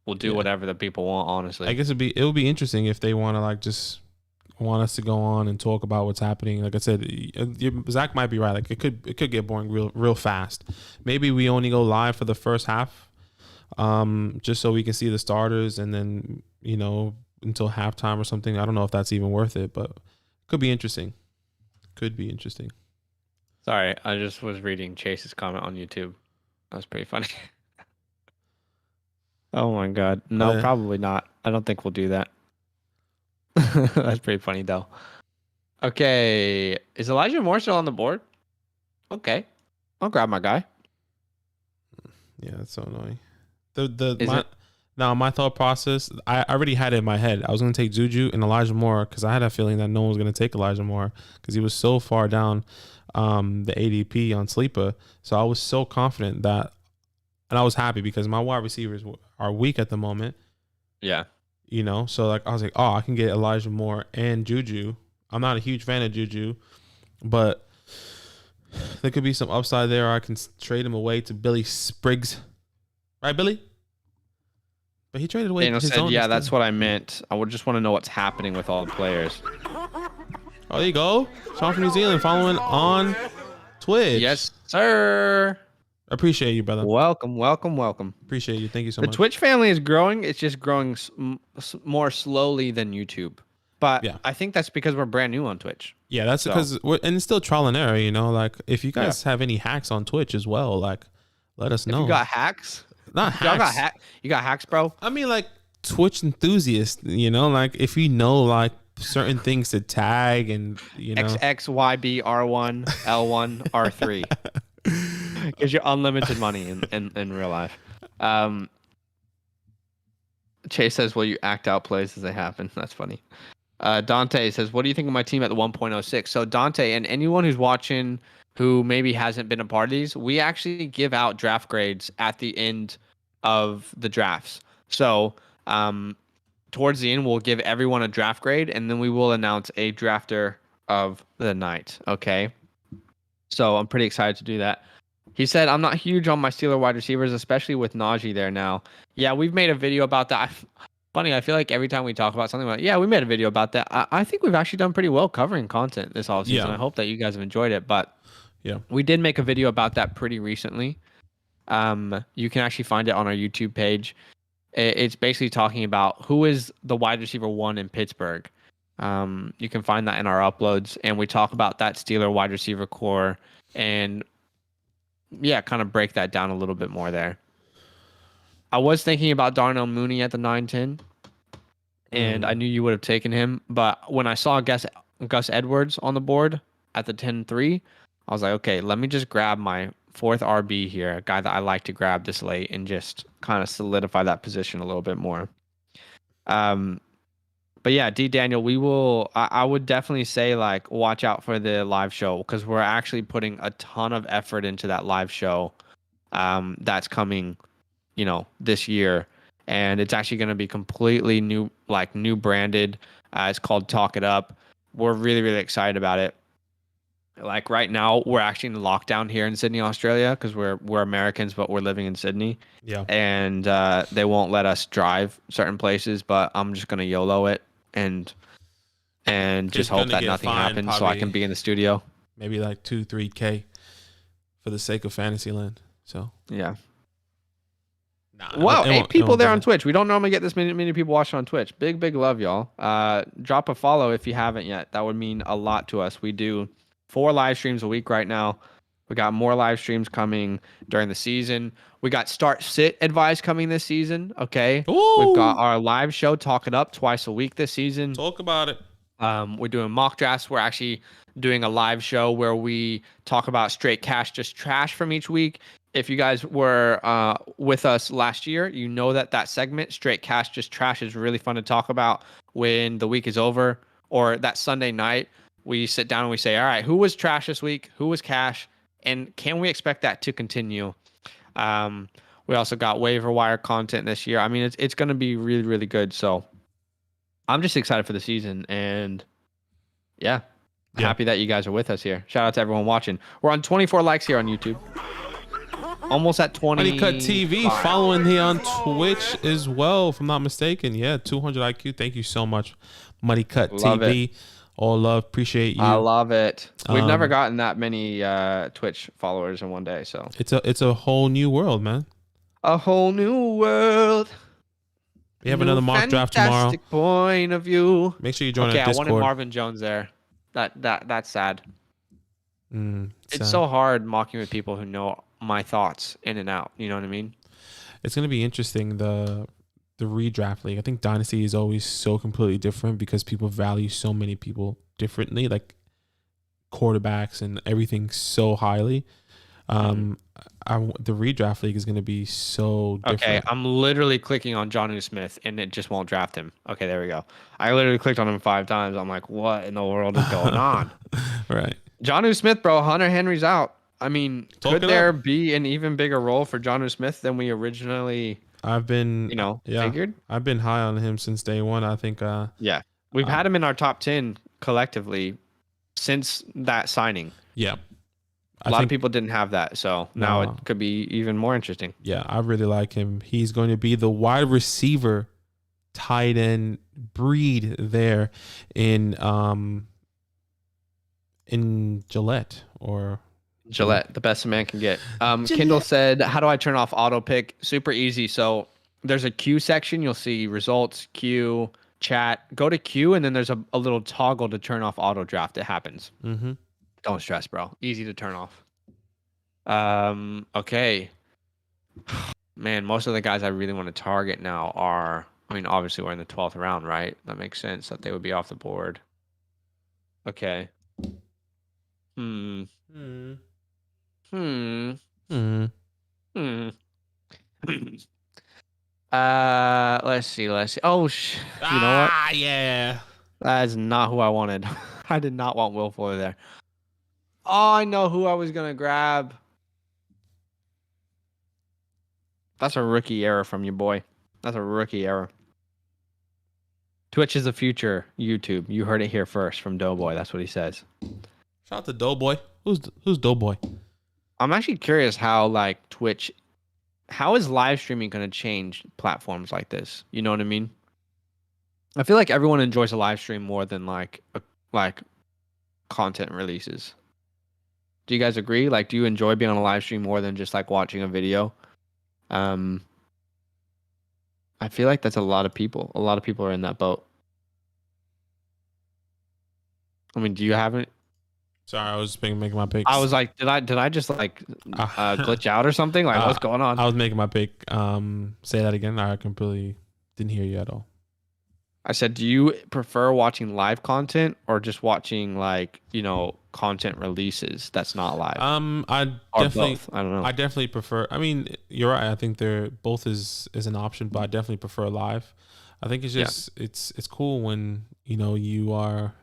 We'll do Yeah, whatever the people want, I honestly. guess it would be interesting if they want to like just want us to go on and talk about what's happening. Like I said, Zach might be right. Like it could get boring real fast. Maybe we only go live for the first half, just so we can see the starters, and then until halftime or something. I don't know if that's even worth it, but could be interesting. Could be interesting. Sorry, I just was reading Chase's comment on YouTube. That was pretty funny. Oh my God. No, Yeah. probably not. I don't think we'll do that. That's pretty funny though. Okay. Is Elijah Moore still on the board? Okay. I'll grab my guy. Yeah, that's so annoying. The Is my it? Now my thought process, I already had it in my head. I was gonna take Juju and Elijah Moore because I had a feeling that no one was gonna take Elijah Moore because he was so far down the ADP on Sleeper. So I was so confident that, and I was happy because my wide receivers are weak at the moment. Yeah. So like I was like, oh, I can get Elijah Moore and Juju. I'm not a huge fan of Juju, but there could be some upside there. I can trade him away to Billy Spriggs, right, Billy? But he traded away Daniel his said, own. yeah, instead. that's what I meant. I would just want to know what's happening with all the players. Oh, there you go. Sean from New Zealand following on Twitch. Yes, sir. Appreciate you, brother. Welcome, welcome, welcome. Appreciate you. Thank you so The much. Twitch family is growing. It's just growing more slowly than YouTube. But Yeah. I think that's because we're brand new on Twitch. Yeah, that's So- because and it's still trial and error. Like if you guys have any hacks on Twitch as well, like let us know. If you got hacks, Not y'all got hacks. you got hacks, bro. I mean, like Twitch enthusiasts. Like if you know like certain things to tag and XXYBR1 L1 R3. Gives you unlimited money in real life. Chase says, "Will you act out plays as they happen?" That's funny. Dante says, "What do you think of my team at the 1.06?" So Dante and anyone who's watching who maybe hasn't been a part of these, we actually give out draft grades at the end of the drafts. So towards the end, we'll give everyone a draft grade, and then we will announce a drafter of the night. Okay. So I'm pretty excited to do that. He said, I'm not huge on my Steeler wide receivers, especially with Najee there now. Yeah, we've made a video about that. Funny, I feel like every time we talk about something, yeah, we made a video about that. I think we've actually done pretty well covering content this offseason. Yeah. I hope that you guys have enjoyed it. But yeah, we did make a video about that pretty recently. You can actually find it on our YouTube page. It's basically talking about who is the wide receiver one in Pittsburgh. You can find that in our uploads, and we talk about that Steeler wide receiver core and kind of break that down a little bit more there. I was thinking about Darnell Mooney at the 9-10, and I knew you would have taken him, but when I saw Gus Edwards on the board at the 10-3, I was like, okay, let me just grab my fourth RB here, a guy that I like to grab this late and just kind of solidify that position a little bit more. But yeah, D Daniel, I would definitely say like watch out for the live show because we're actually putting a ton of effort into that live show. that's coming, this year, and it's actually going to be completely new, like new branded. It's called Talk It Up. We're really, really excited about it. Like right now, we're actually in lockdown here in Sydney, Australia, because we're Americans, but we're living in Sydney. Yeah. And they won't let us drive certain places. But I'm just gonna YOLO it and just Just hope gonna that get nothing fined happens, so I can probably be in the studio. maybe like 2-3K for the sake of Fantasyland. So Yeah. nah, Wow, eight it people won't be there on that. Twitch. We don't normally get this many people watching on Twitch. Big love, y'all. Drop a follow if you haven't yet. That would mean a lot to us. We do 4 live streams a week right now. We got more live streams coming during the season. We got start sit advice coming this season. Okay. We've got Ooh, our live show Talk It Up twice a week this season. talk about it. We're doing mock drafts. We're actually doing a live show where we talk about straight cash, just trash from each week. If you guys were with us last year, you know that segment, straight cash, just trash, is really fun to talk about when the week is over, or that Sunday night. We sit down and we say, all right, who was trash this week? Who was cash? And can we expect that to continue? We also got waiver wire content this year. I mean, it's going to be really, really good. So I'm just excited for the season, and yeah, happy that you guys are with us here. Shout out to everyone watching. We're on 24 likes here on YouTube. Almost at 20. Money Cut TV following here on Twitch as well, if I'm not mistaken. Yeah, 200 IQ. Thank you so much, Money Cut Love TV. it. All love, appreciate you. I love it. We've never gotten that many Twitch followers in one day, so It's a whole new world, man. a whole new world. We have another mock draft tomorrow. Fantastic point of view. Make sure you join Okay, our I Discord. wanted Marvin Jones there. That's sad. It's sad. so hard mocking with people who know my thoughts in and out. You know what I mean? It's gonna be interesting, the redraft league. I think Dynasty is always so completely different because people value so many people differently, like quarterbacks and everything so highly. The redraft league is going to be so different. Okay, I'm literally clicking on Jonnu Smith and it just won't draft him. Okay, there we go. I literally clicked on him 5 times. I'm like, what in the world is going on? Right. Jonnu Smith, bro. Hunter Henry's out. I mean, could there up. be an even bigger role for Jonnu Smith than we originally, figured? I've been high on him since day one. I think. Yeah, we've had him in our top 10 collectively since that signing. Yeah. A lot of people didn't have that, so now it could be even more interesting. Yeah, I really like him. He's going to be the wide receiver, tight end breed there in Gillette or Gillette, the best a man can get. Kindle said, how do I turn off auto pick? Super easy. So there's a queue section. You'll see results, queue, chat. Go to queue, and then there's a little toggle to turn off auto draft. It happens. Mm-hmm. Don't stress, bro. Easy to turn off. Okay. Man, most of the guys I really want to target now are, obviously we're in the 12th round, right? That makes sense that they would be off the board. Okay. Let's see. Oh, you know what? Yeah. That is not who I wanted. I did not want Will Fuller there. Oh, I know who I was going to grab. That's a rookie error from you, boy. That's a rookie error. Twitch is the future. YouTube. You heard it here first from Doughboy. That's what he says. Shout out to Doughboy. Who's Doughboy? I'm actually curious how Twitch, how is live streaming going to change platforms like this? You know what I mean? I feel like everyone enjoys a live stream more than like content releases. Do you guys agree? Do you enjoy being on a live stream more than just watching a video? I feel like that's a lot of people. A lot of people are in that boat. Do you have it? Sorry, I was just making my picks. I was like, did I just glitch out or something? What's going on? I was making my pick. Say that again. I completely didn't hear you at all. I said, do you prefer watching live content or just watching content releases that's not live? I definitely, both. I don't know. I definitely prefer. You're right. I think they're both is an option, but I definitely prefer live. I think it's just it's cool when you are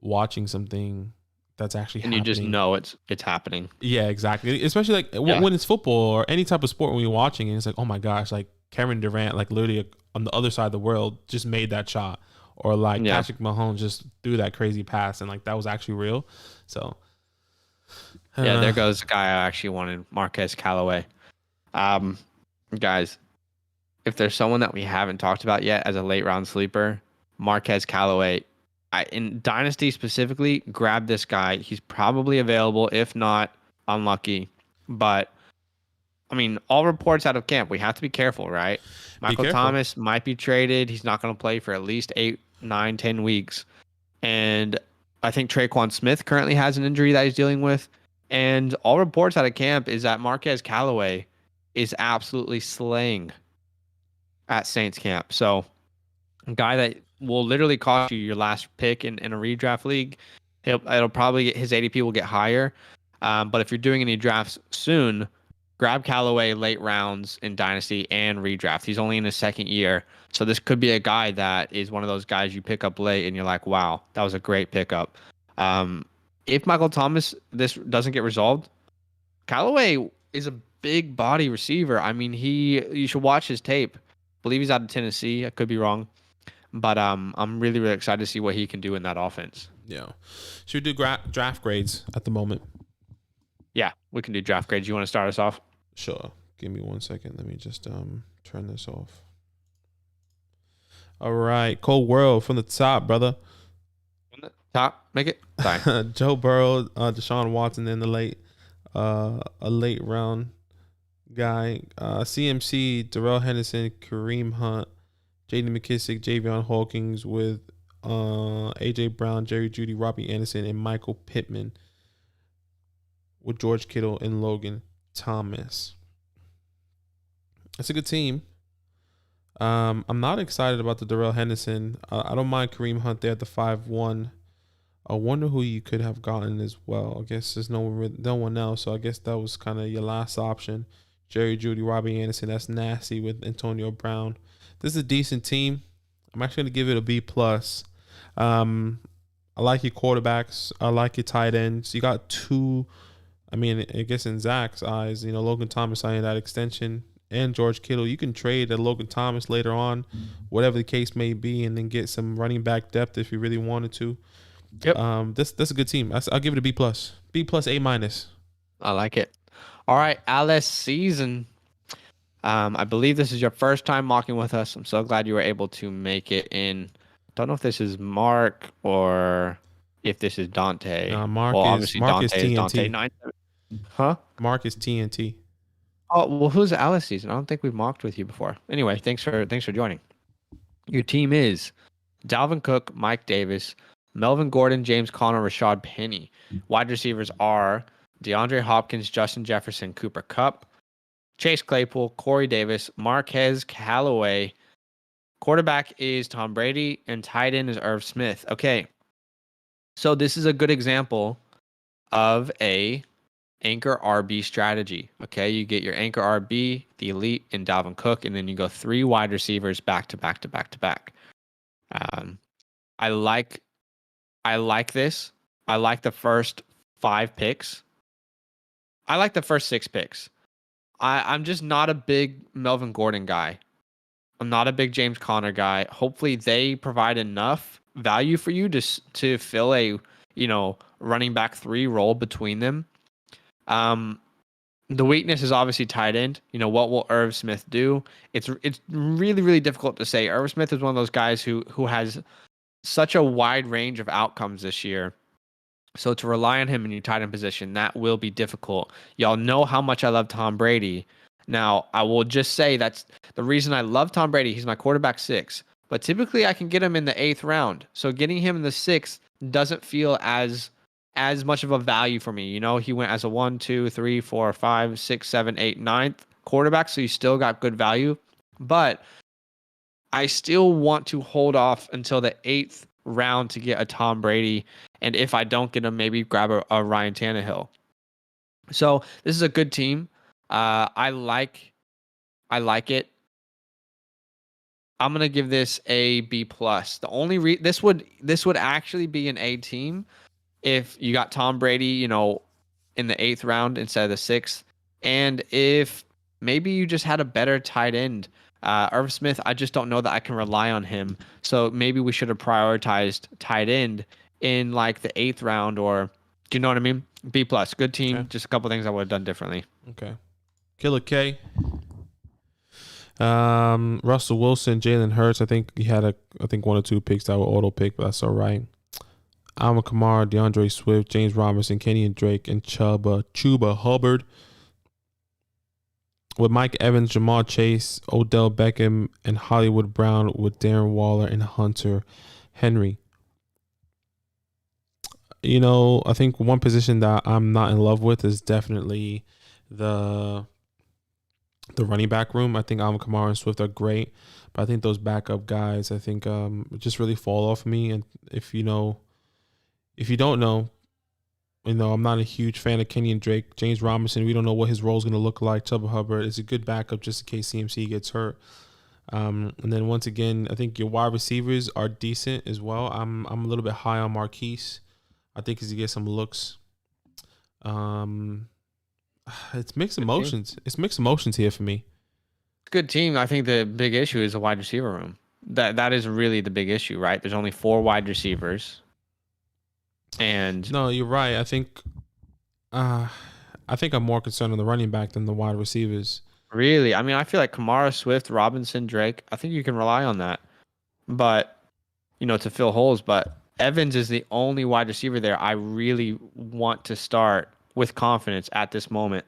watching something that's actually And you just happening. know it's happening. Yeah, exactly. Especially like Yeah. when it's football or any type of sport when you're watching it, it's like, oh my gosh, like Kevin Durant, like literally on the other side of the world, just made that shot, or like Yeah. Patrick Mahomes just threw that crazy pass, and like that was actually real. So, Yeah, uh, there goes the guy I actually wanted, Marquez Callaway. Um, guys, if there's someone that we haven't talked about yet as a late round sleeper, Marquez Callaway. In Dynasty specifically, grab this guy. He's probably available. If not, unlucky. But I mean, all reports out of camp, we have to be careful, right? be Michael careful. Thomas might be traded. He's not going to play for at least 8, 9, 10 weeks. And I think Traquan Smith currently has an injury that he's dealing with. And all reports out of camp is that Marquez Callaway is absolutely slaying at Saints camp. So, a guy that will literally cost you your last pick in a redraft league. It'll probably his ADP will get higher. But if you're doing any drafts soon, grab Callaway late rounds in Dynasty and redraft. He's only in his second year. So this could be a guy that is one of those guys you pick up late and you're like, wow, that was a great pickup. If Michael Thomas, this doesn't get resolved, Callaway is a big body receiver. I mean, you should watch his tape. I believe he's out of Tennessee. I could be wrong. But I'm really, really excited to see what he can do in that offense. Yeah. Should we do draft grades at the moment? Yeah, we can do draft grades. You want to start us off? Sure. Give me 1 second. Let me just turn this off. All right. Cold World from the top, brother. From the top, make it. Sorry. Joe Burrow, Deshaun Watson in the a late round guy. CMC, Darrell Henderson, Kareem Hunt, J.D. McKissick, Javion Hawkins with A.J. Brown, Jerry Jeudy, Robbie Anderson, and Michael Pittman with George Kittle and Logan Thomas. That's a good team. I'm not excited about the Darrell Henderson. I don't mind Kareem Hunt there at the 5-1. I wonder who you could have gotten as well. I guess there's no one else, so I guess that was kind of your last option. Jerry Jeudy, Robbie Anderson. That's nasty with Antonio Brown. This is a decent team. I'm actually going to give it a B+. I like your quarterbacks. I like your tight ends. You got two. I mean, I guess in Zach's eyes, Logan Thomas signing that extension and George Kittle. You can trade a Logan Thomas later on, whatever the case may be, and then get some running back depth if you really wanted to. Yep. This a good team. I'll give it a B+. B+, A-. I like it. All right, Alice season. I believe this is your first time mocking with us. I'm so glad you were able to make it in. Don't know if this is Mark or if this is Dante. Mark obviously is Dante is Dante. TNT. Huh? Mark is TNT. Oh, well, who's Alice season? I don't think we've mocked with you before. Anyway, thanks for joining. Your team is Dalvin Cook, Mike Davis, Melvin Gordon, James Conner, Rashad Penny. Wide receivers are DeAndre Hopkins, Justin Jefferson, Cooper Kupp, Chase Claypool, Corey Davis, Marquez Callaway. Quarterback is Tom Brady, and tight end is Irv Smith. Okay, so this is a good example of a anchor RB strategy. Okay, you get your anchor RB, the elite, and Dalvin Cook, and then you go 3 wide receivers back to back to back to back. I like this. I like the first 5 picks. I like the first 6 picks. I'm just not a big Melvin Gordon guy. I'm not a big James Conner guy. Hopefully they provide enough value for you to fill a, running back 3 role between them. The weakness is obviously tight end. What will Irv Smith do? It's really, really difficult to say. Irv Smith is one of those guys who has such a wide range of outcomes this year. So to rely on him in your tight end position, that will be difficult. Y'all know how much I love Tom Brady. Now, I will just say that's the reason I love Tom Brady. He's my quarterback 6. But typically I can get him in the 8th round. So getting him in the 6th doesn't feel as much of a value for me. He went as a 1, 2, 3, 4, 5, 6, 7, 8, 9th quarterback. So you still got good value. But I still want to hold off until the 8th round to get a Tom Brady. And if I don't get him, maybe grab a Ryan Tannehill. So this is a good team. I like it. I'm gonna give this a B+. The only this would actually be an A team if you got Tom Brady, in the 8th round instead of the 6th, and if maybe you just had a better tight end. Irv Smith, I just don't know that I can rely on him. So maybe we should have prioritized tight end in like the 8th round, or do you know what I mean? B plus, good team. Okay. Just a couple things I would have done differently. Okay. Killer K. Russell Wilson, Jalen Hurts. I think he had one or two picks that were auto pick, but that's all right. Alvin Kamara, DeAndre Swift, James Robinson, Kenyon Drake, and Chuba Hubbard. With Mike Evans, Jamal Chase, Odell Beckham, and Hollywood Brown, with Darren Waller and Hunter Henry. I think one position that I'm not in love with is definitely the running back room. I think Alvin Kamara and Swift are great, but I think those backup guys, I think just really fall off me. And if you don't know, I'm not a huge fan of Kenyon Drake. James Robinson, we don't know what his role is going to look like. Chuba Hubbard is a good backup just in case CMC gets hurt. And then once again, I think your wide receivers are decent as well. I'm a little bit high on Marquise. I think he's going to get some looks. It's mixed emotions. It's mixed emotions here for me. Good team. I think the big issue is the wide receiver room. That is really the big issue, right? There's only 4 wide receivers. And no, you're right. I think I'm more concerned on the running back than the wide receivers. Really? I mean, I feel like Kamara, Swift, Robinson, Drake, I think you can rely on that. But, to fill holes. But Evans is the only wide receiver there I really want to start with confidence at this moment.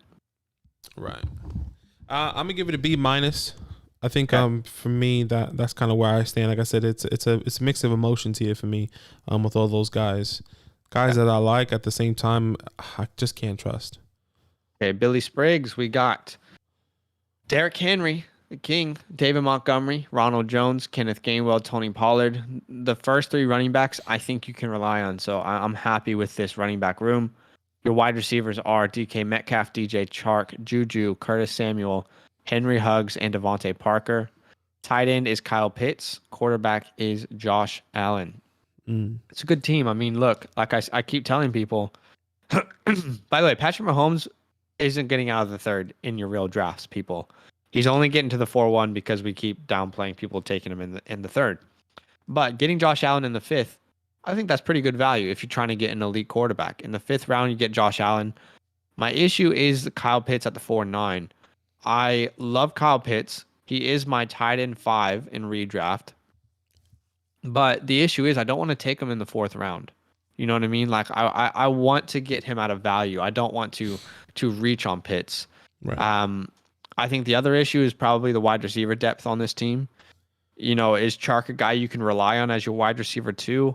Right. I'm going to give it a B-. I think for me that's kind of where I stand. Like I said, it's a mix of emotions here for me with all those guys. Guys that I like, at the same time, I just can't trust. Okay, Billy Spriggs, we got Derrick Henry, the King, David Montgomery, Ronald Jones, Kenneth Gainwell, Tony Pollard. The first 3 running backs I think you can rely on, so I'm happy with this running back room. Your wide receivers are DK Metcalf, DJ Chark, Juju, Curtis Samuel, Henry Huggs, and Devontae Parker. Tight end is Kyle Pitts. Quarterback is Josh Allen. It's a good team. I mean, look, like I keep telling people, by the way, Patrick Mahomes isn't getting out of the 3rd in your real drafts, people. He's only getting to the 4-1 because we keep downplaying people taking him in the 3rd. But getting Josh Allen in the 5th, I think that's pretty good value if you're trying to get an elite quarterback. In the 5th round, you get Josh Allen. My issue is Kyle Pitts at the 4-9. I love Kyle Pitts. He is my tight end 5 in redraft. But the issue is I don't want to take him in the 4th round. You know what I mean? Like I want to get him out of value. I don't want to reach on Pitts. Right. I think the other issue is probably the wide receiver depth on this team. Is Chark a guy you can rely on as your wide receiver 2?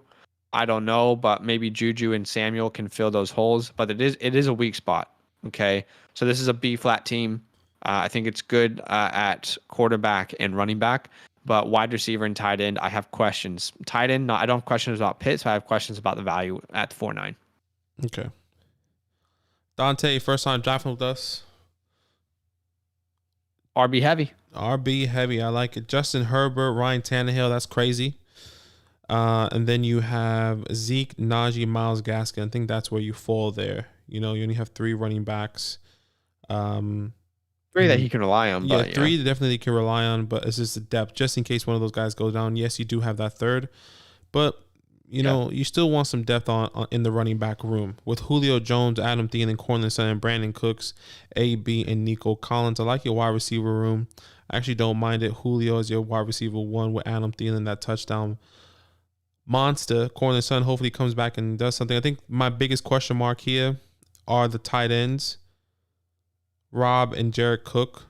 I don't know, but maybe Juju and Samuel can fill those holes. But it is a weak spot. Okay, so this is a B-flat team. I think it's good at quarterback and running back. But wide receiver and tight end, I have questions. Tight end, I don't have questions about Pitts, but I have questions about the value at 4-9. Okay. Dante, first time drafting with us. RB heavy. RB heavy. I like it. Justin Herbert, Ryan Tannehill. That's crazy. And then you have Zeke, Najee, Myles Gaskin. I think that's where you fall there. You only have 3 running backs. 3 that he can rely on. Yeah, but, 3 definitely can rely on, but it's just the depth. Just in case one of those guys goes down, yes, you do have that 3rd. But, you still want some depth on in the running back room. With Julio Jones, Adam Thielen, Cortland Sutton, Brandon Cooks, AB, and Nico Collins. I like your wide receiver room. I actually don't mind it. Julio is your wide receiver 1 with Adam Thielen, that touchdown monster. Cortland Sutton hopefully comes back and does something. I think my biggest question mark here are the tight ends. Rob and Jared Cook.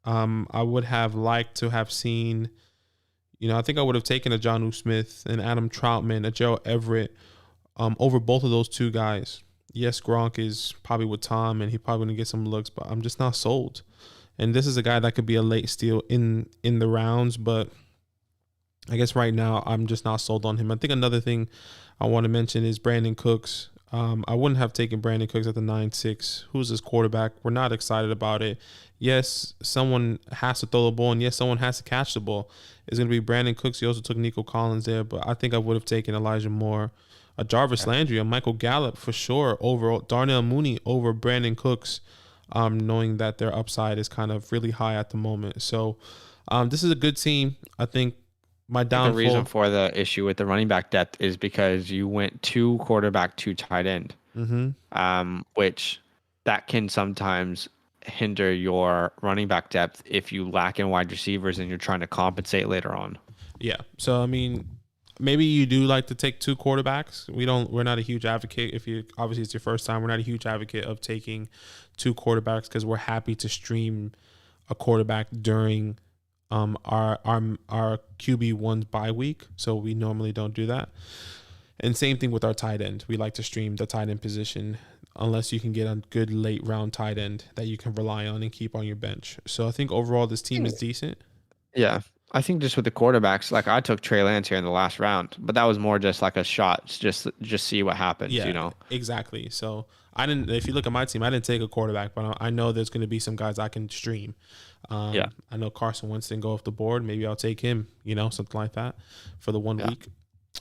I would have liked to have seen, I think I would have taken a Jonnu Smith and Adam Troutman, a Gerald Everett, over both of those 2 guys. Yes, Gronk is probably with Tom, and he probably going to get some looks, but I'm just not sold. And this is a guy that could be a late steal in the rounds, but I guess right now I'm just not sold on him. I think another thing I want to mention is Brandon Cooks. I wouldn't have taken Brandon Cooks at the 9-6. Who's his quarterback? We're not excited about it. Yes, someone has to throw the ball, and yes, someone has to catch the ball. It's going to be Brandon Cooks. He also took Nico Collins there, but I think I would have taken Elijah Moore a Jarvis Okay. Landry, a Michael Gallup for sure over Darnell Mooney over Brandon Cooks, knowing that their upside is kind of really high at the moment. So this is a good team. I think my I think the reason downfall. for the issue with the running back depth is because you went two quarterback, two tight end, Mm-hmm. which that can sometimes hinder your running back depth if you lack in wide receivers and you're trying to compensate later on. Yeah. So I mean, maybe you do like to take two quarterbacks. We're not a huge advocate. If you obviously it's your first time, we're not a huge advocate of taking two quarterbacks because we're happy to stream a quarterback during our QB1's bye week. So we normally don't do that. And same thing with our tight end. We like to stream the tight end position unless you can get a good late round tight end that you can rely on and keep on your bench. So I think overall this team is decent. Yeah. I think just with the quarterbacks, like I took Trey Lance here in the last round, but that was more just like a shot, just see what happens, Yeah, exactly. So I didn't. If you look at my team, I didn't take a quarterback, but I know there's going to be some guys I can stream. Yeah. I know Carson Wentz didn't go off the board. Maybe I'll take him. Something like that for the 1 week.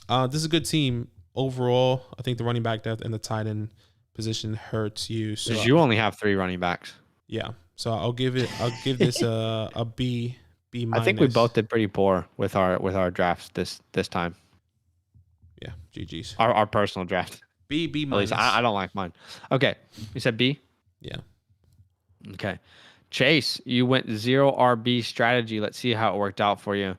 This is a good team overall. I think the running back depth and the tight end position hurts you. So Because you only have three running backs. yeah. So I'll give this a B I think we minus. both did pretty poor with our drafts this time. Yeah, GG's. Our personal draft. B At minus. least I don't like mine. Okay. You said B? Yeah. Okay. Chase, you went 0 RB strategy. Let's see how it worked out for you.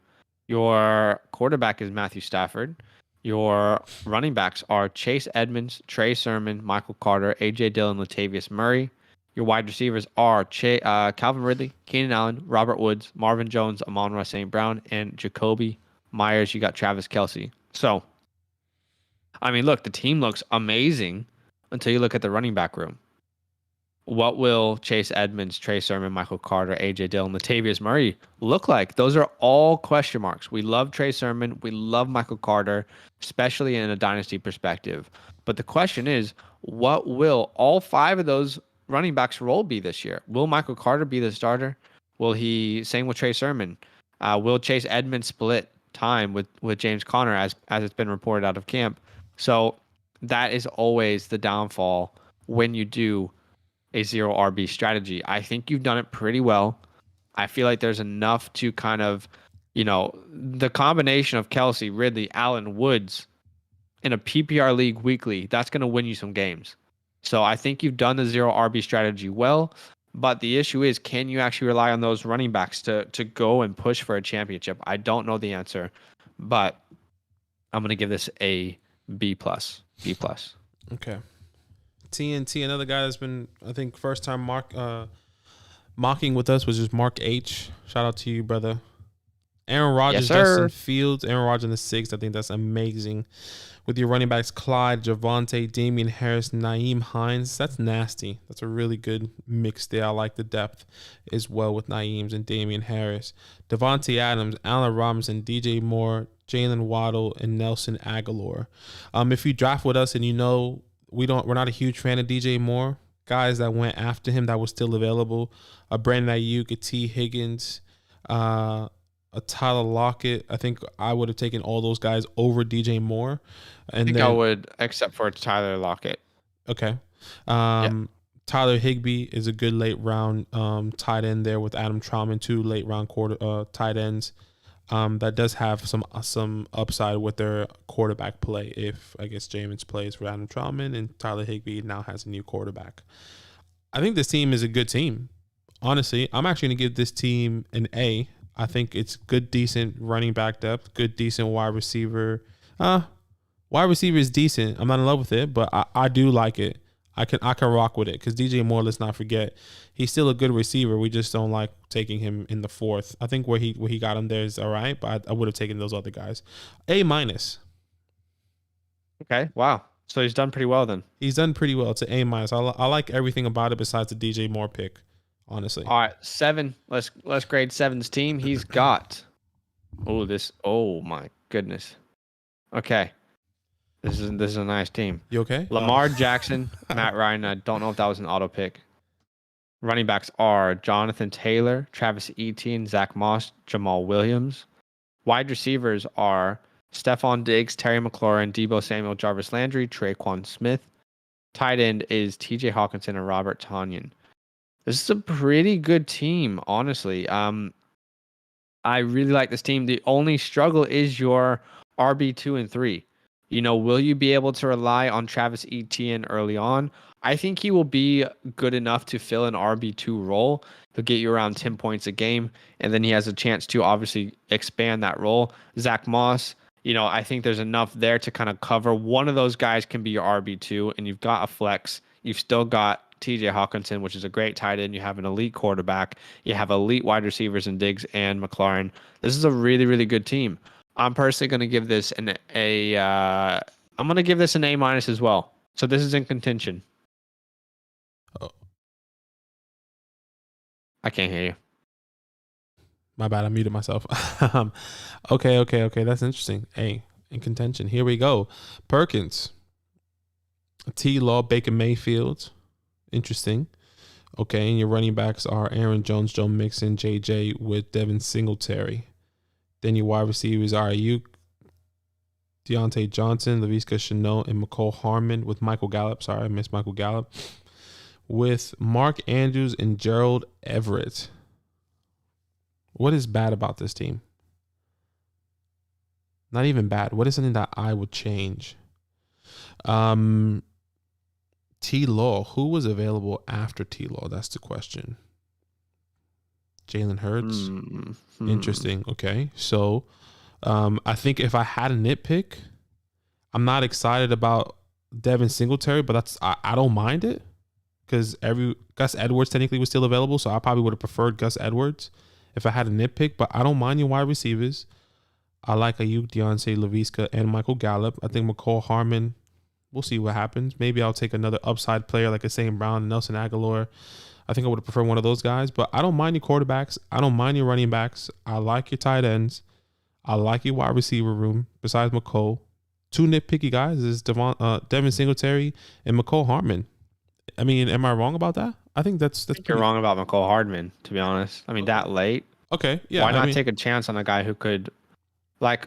Your quarterback is Matthew Stafford. Your running backs are Chase Edmonds, Trey Sermon, Michael Carter, AJ Dillon, Latavius Murray. Your wide receivers are Calvin Ridley, Keenan Allen, Robert Woods, Marvin Jones, Amon-Ra St. Brown, and Jacoby Myers. You got Travis Kelce. So, I mean, look, the team looks amazing until you look at the running back room. What will Chase Edmonds, Trey Sermon, Michael Carter, AJ Dillon, Latavius Murray look like? Those are all question marks. We love Trey Sermon. We love Michael Carter, especially in a dynasty perspective. But the question is, what will all five of those running backs' role be this year? Will Michael Carter be the starter? Will he, same with Trey Sermon? Will Chase Edmonds split time with James Conner as it's been reported out of camp? So that is always the downfall when you do a 0 RB strategy. I think you've done it pretty well. I feel like there's enough to kind of, the combination of Kelce, Ridley, Allen, Woods in a PPR league weekly, that's going to win you some games. So I think you've done the 0 RB strategy well. But the issue is, can you actually rely on those running backs to go and push for a championship? I don't know the answer, but I'm going to give this a B plus. B plus. Okay. TNT, another guy that's been, I think, first time mocking with us was just Mark H. Shout out to you, brother. Aaron Rodgers, Yes, Justin Fields, Aaron Rodgers in the sixth. I think that's amazing. With your running backs, Clyde, Javonte, Damian Harris, Naeem Hines. That's nasty. That's a really good mix there. I like the depth as well with Naeem's and Damian Harris. Devontae Adams, Allen Robinson, DJ Moore, Jalen Waddle, and Nelson Aguilar. If you draft with us and we're not a huge fan of DJ Moore, guys that went after him that was still available, Brandon Ayuk, a T. Higgins, a Tyler Lockett. I think I would have taken all those guys over DJ Moore. And I think I would, except for Tyler Lockett. Okay. Tyler Higbee is a good late round tight end there with Adam Trautman, two late round tight ends. That does have some upside with their quarterback play if, I guess, Jameis plays for Adam Trautman and Tyler Higbee now has a new quarterback. I think this team is a good team. Honestly, I'm actually going to give this team an A. I think it's good, decent running back depth, good, decent wide receiver. Wide receiver is decent. I'm not in love with it, but I do like it. I can rock with it because DJ Moore, let's not forget, he's still a good receiver. We just don't like taking him in the fourth. I think where he got him there is all right, but I would have taken those other guys. A minus. Okay. Wow. So he's done pretty well then. He's done pretty well. It's an A minus. I like everything about it besides the DJ Moore pick, honestly. All right, 7. Let's grade 7's team. He's got. Oh my goodness. Okay. This is a nice team. You okay? Lamar Jackson, Matt Ryan. I don't know if that was an auto pick. Running backs are Jonathan Taylor, Travis Etienne, Zach Moss, Jamal Williams. Wide receivers are Stephon Diggs, Terry McLaurin, Debo Samuel, Jarvis Landry, Traquan Smith. Tight end is TJ Hawkinson and Robert Tonyan. This is a pretty good team, honestly. I really like this team. The only struggle is your RB2 and 3. Will you be able to rely on Travis Etienne early on? I think he will be good enough to fill an RB2 role. He'll get you around 10 points a game, and then he has a chance to obviously expand that role. Zach Moss, I think there's enough there to kind of cover. One of those guys can be your RB2, and you've got a flex. You've still got TJ Hawkinson, which is a great tight end. You have an elite quarterback. You have elite wide receivers in Diggs and McLaurin. This is a really, really good team. I'm personally going to give this I'm going to give this an A- as well. So this is in contention. Oh, I can't hear you. my bad. I muted myself. Okay. That's interesting. Hey, in contention. Here we go. Perkins, T. Law, Baker Mayfield. Interesting. Okay, and your running backs are Aaron Jones, Joe Mixon, JJ with Devin Singletary. Then your wide receivers are Ayuk, Deontay Johnson, Laviska Shenault, and McCole Harmon with Michael Gallup. Sorry, I missed Michael Gallup. With Mark Andrews and Gerald Everett. What is bad about this team? Not even bad. What is something that I would change? T. Law. Who was available after T. Law? That's the question. Jalen Hurts. Interesting. Okay. So I think if I had a nitpick, I'm not excited about Devin Singletary, but I don't mind it because Gus Edwards technically was still available, so I probably would have preferred Gus Edwards if I had a nitpick, but I don't mind your wide receivers. I like Ayuk, Deontay, Laviska, and Michael Gallup. I think McCole Harmon, we'll see what happens. Maybe I'll take another upside player like a St. Brown, Nelson Aguilar. I think I would have preferred one of those guys, but I don't mind your quarterbacks. I don't mind your running backs. I like your tight ends. I like your wide receiver room besides McCole. Two nitpicky guys is Devin Singletary and McCole Harmon. I mean, am I wrong about that? I think that's You're wrong about McCole Hardman, to be honest. I mean, that late. Okay, yeah. Why not take a chance on a guy who could,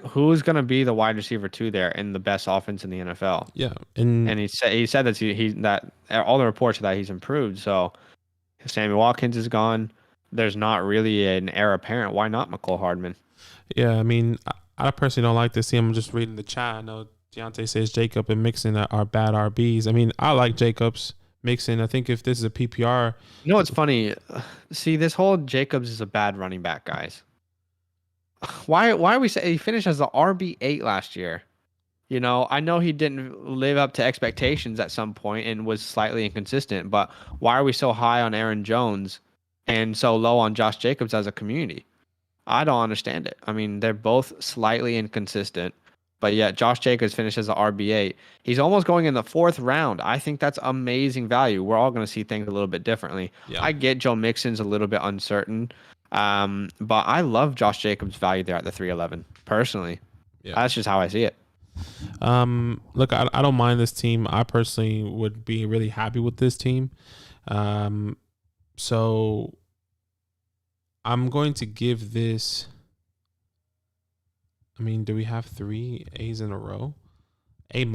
who's going to be the wide receiver 2 there in the best offense in the NFL? Yeah, and he said that that all the reports are that he's improved. So if Sammy Watkins is gone, there's not really an heir apparent. Why not McCole Hardman? Yeah, I mean, I personally don't like to see him. I'm just reading the chat. I know Deontay says Jacob and Mixon are bad RBs. I mean, I like Jacobs, Mixon. I think if this is a PPR. You know what's funny? See, this whole Jacobs is a bad running back, guys. Why are we saying he finished as the RB8 last year? I know he didn't live up to expectations at some point and was slightly inconsistent, but why are we so high on Aaron Jones and so low on Josh Jacobs as a community? I don't understand it. I mean, they're both slightly inconsistent, but yet Josh Jacobs finished as an RB8. He's almost going in the 4th round. I think that's amazing value. We're all going to see things a little bit differently. Yeah. I get Joe Mixon's a little bit uncertain, but I love Josh Jacobs' value there at the 311 personally. Yeah. That's just how I see it. Look, I don't mind this team. I personally would be really happy with this team. So I'm going to give this. I mean, do we have 3 A's in a row? A-, B+.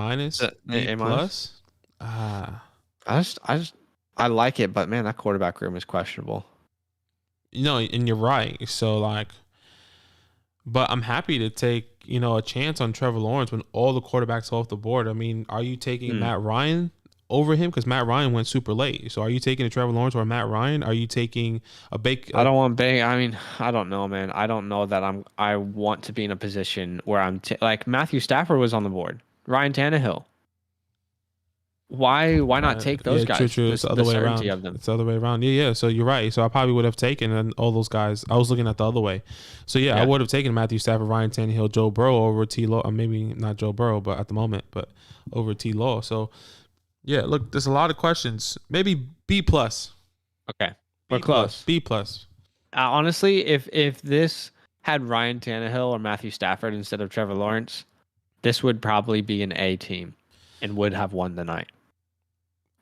I like it, but man, that quarterback room is questionable. And you're right. So but I'm happy to take, a chance on Trevor Lawrence when all the quarterbacks are off the board. I mean, are you taking Matt Ryan over him? Because Matt Ryan went super late. So are you taking a Trevor Lawrence or Matt Ryan? Are you taking a Baker? I don't want Baker. I mean, I don't know, man. I don't know that I want to be in a position where I'm like Matthew Stafford was on the board. Ryan Tannehill. Why not take those guys? True. It's the other way around. It's the other way around. Yeah. So you're right. So I probably would have taken all those guys. I was looking at the other way. So yeah. I would have taken Matthew Stafford, Ryan Tannehill, Joe Burrow over T. Law. Maybe not Joe Burrow, but at the moment, but over T. Law. So yeah, look, there's a lot of questions. Maybe B+. Okay, we're close. B+. Honestly, if this had Ryan Tannehill or Matthew Stafford instead of Trevor Lawrence, this would probably be an A team and would have won the night.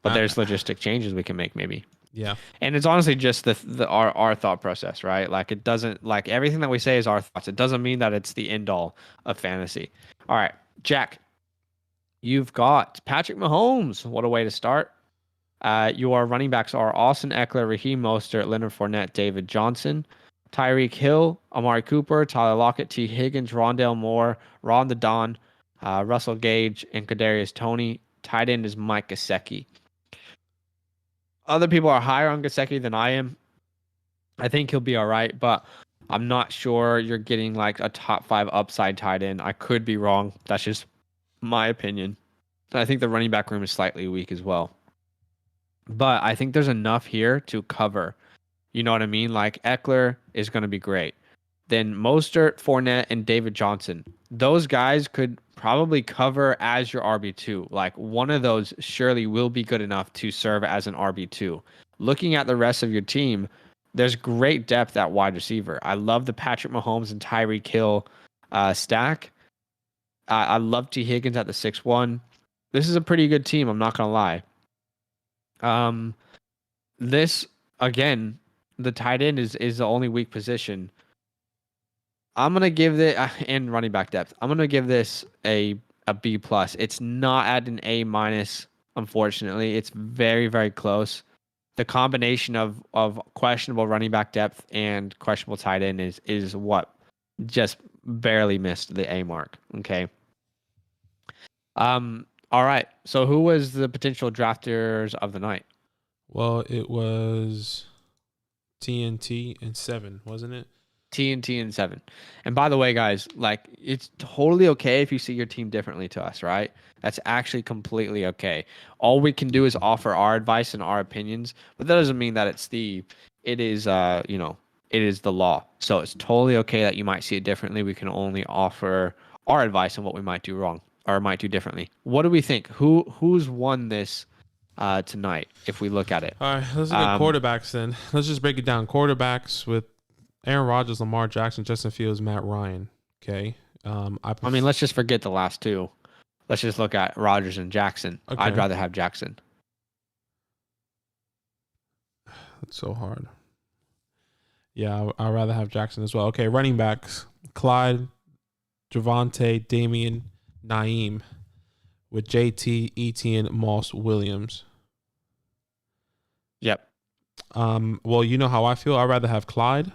But there's logistic changes we can make maybe. Yeah. And it's honestly just our thought process, right? Like it doesn't like everything that we say is our thoughts. It doesn't mean that it's the end all of fantasy. All right, Jack, you've got Patrick Mahomes. What a way to start. Your running backs are Austin Eckler, Raheem Mostert, Leonard Fournette, David Johnson, Tyreek Hill, Amari Cooper, Tyler Lockett, T. Higgins, Rondale Moore, Ron the Don, Russell Gage, and Kadarius Toney. Tight end is Mike Gesicki. Other people are higher on Gesicki than I am. I think he'll be all right, but I'm not sure you're getting like a top 5 upside tight end. I could be wrong. That's just my opinion. I think the running back room is slightly weak as well. But I think there's enough here to cover. You know what I mean? Like Eckler is going to be great. Then Mostert, Fournette, and David Johnson. Those guys could probably cover as your RB2. Like one of those surely will be good enough to serve as an RB2. Looking at the rest of your team, there's great depth at wide receiver. I love the Patrick Mahomes and Tyreek Hill stack. I love T. Higgins at the 6-1. This is a pretty good team. I'm not going to lie. This again, the tight end is the only weak position. I'm gonna give it and running back depth. I'm gonna give this a B plus. It's not at an A minus, unfortunately. It's very very close. The combination of questionable running back depth and questionable tight end is what just barely missed the A mark. Okay. All right. So who was the potential drafters of the night? Well, it was TNT and 7, wasn't it? TNT and 7. And by the way, guys, like it's totally okay if you see your team differently to us, right? That's actually completely okay. All we can do is offer our advice and our opinions, but that doesn't mean that it is it is the law. So it's totally okay that you might see it differently. We can only offer our advice on what we might do wrong or might do differently. What do we think? Who's won this tonight if we look at it? All right, let's look at quarterbacks then. Let's just break it down. Quarterbacks with Aaron Rodgers, Lamar Jackson, Justin Fields, Matt Ryan. Okay. I mean, let's just forget the last two. Let's just look at Rodgers and Jackson. Okay. I'd rather have Jackson. That's so hard. Yeah, I'd rather have Jackson as well. Okay, running backs. Clyde, Javonte, Damian, Naeem with JT, Etienne, Moss, Williams. Yep. Well, you know how I feel. I'd rather have Clyde.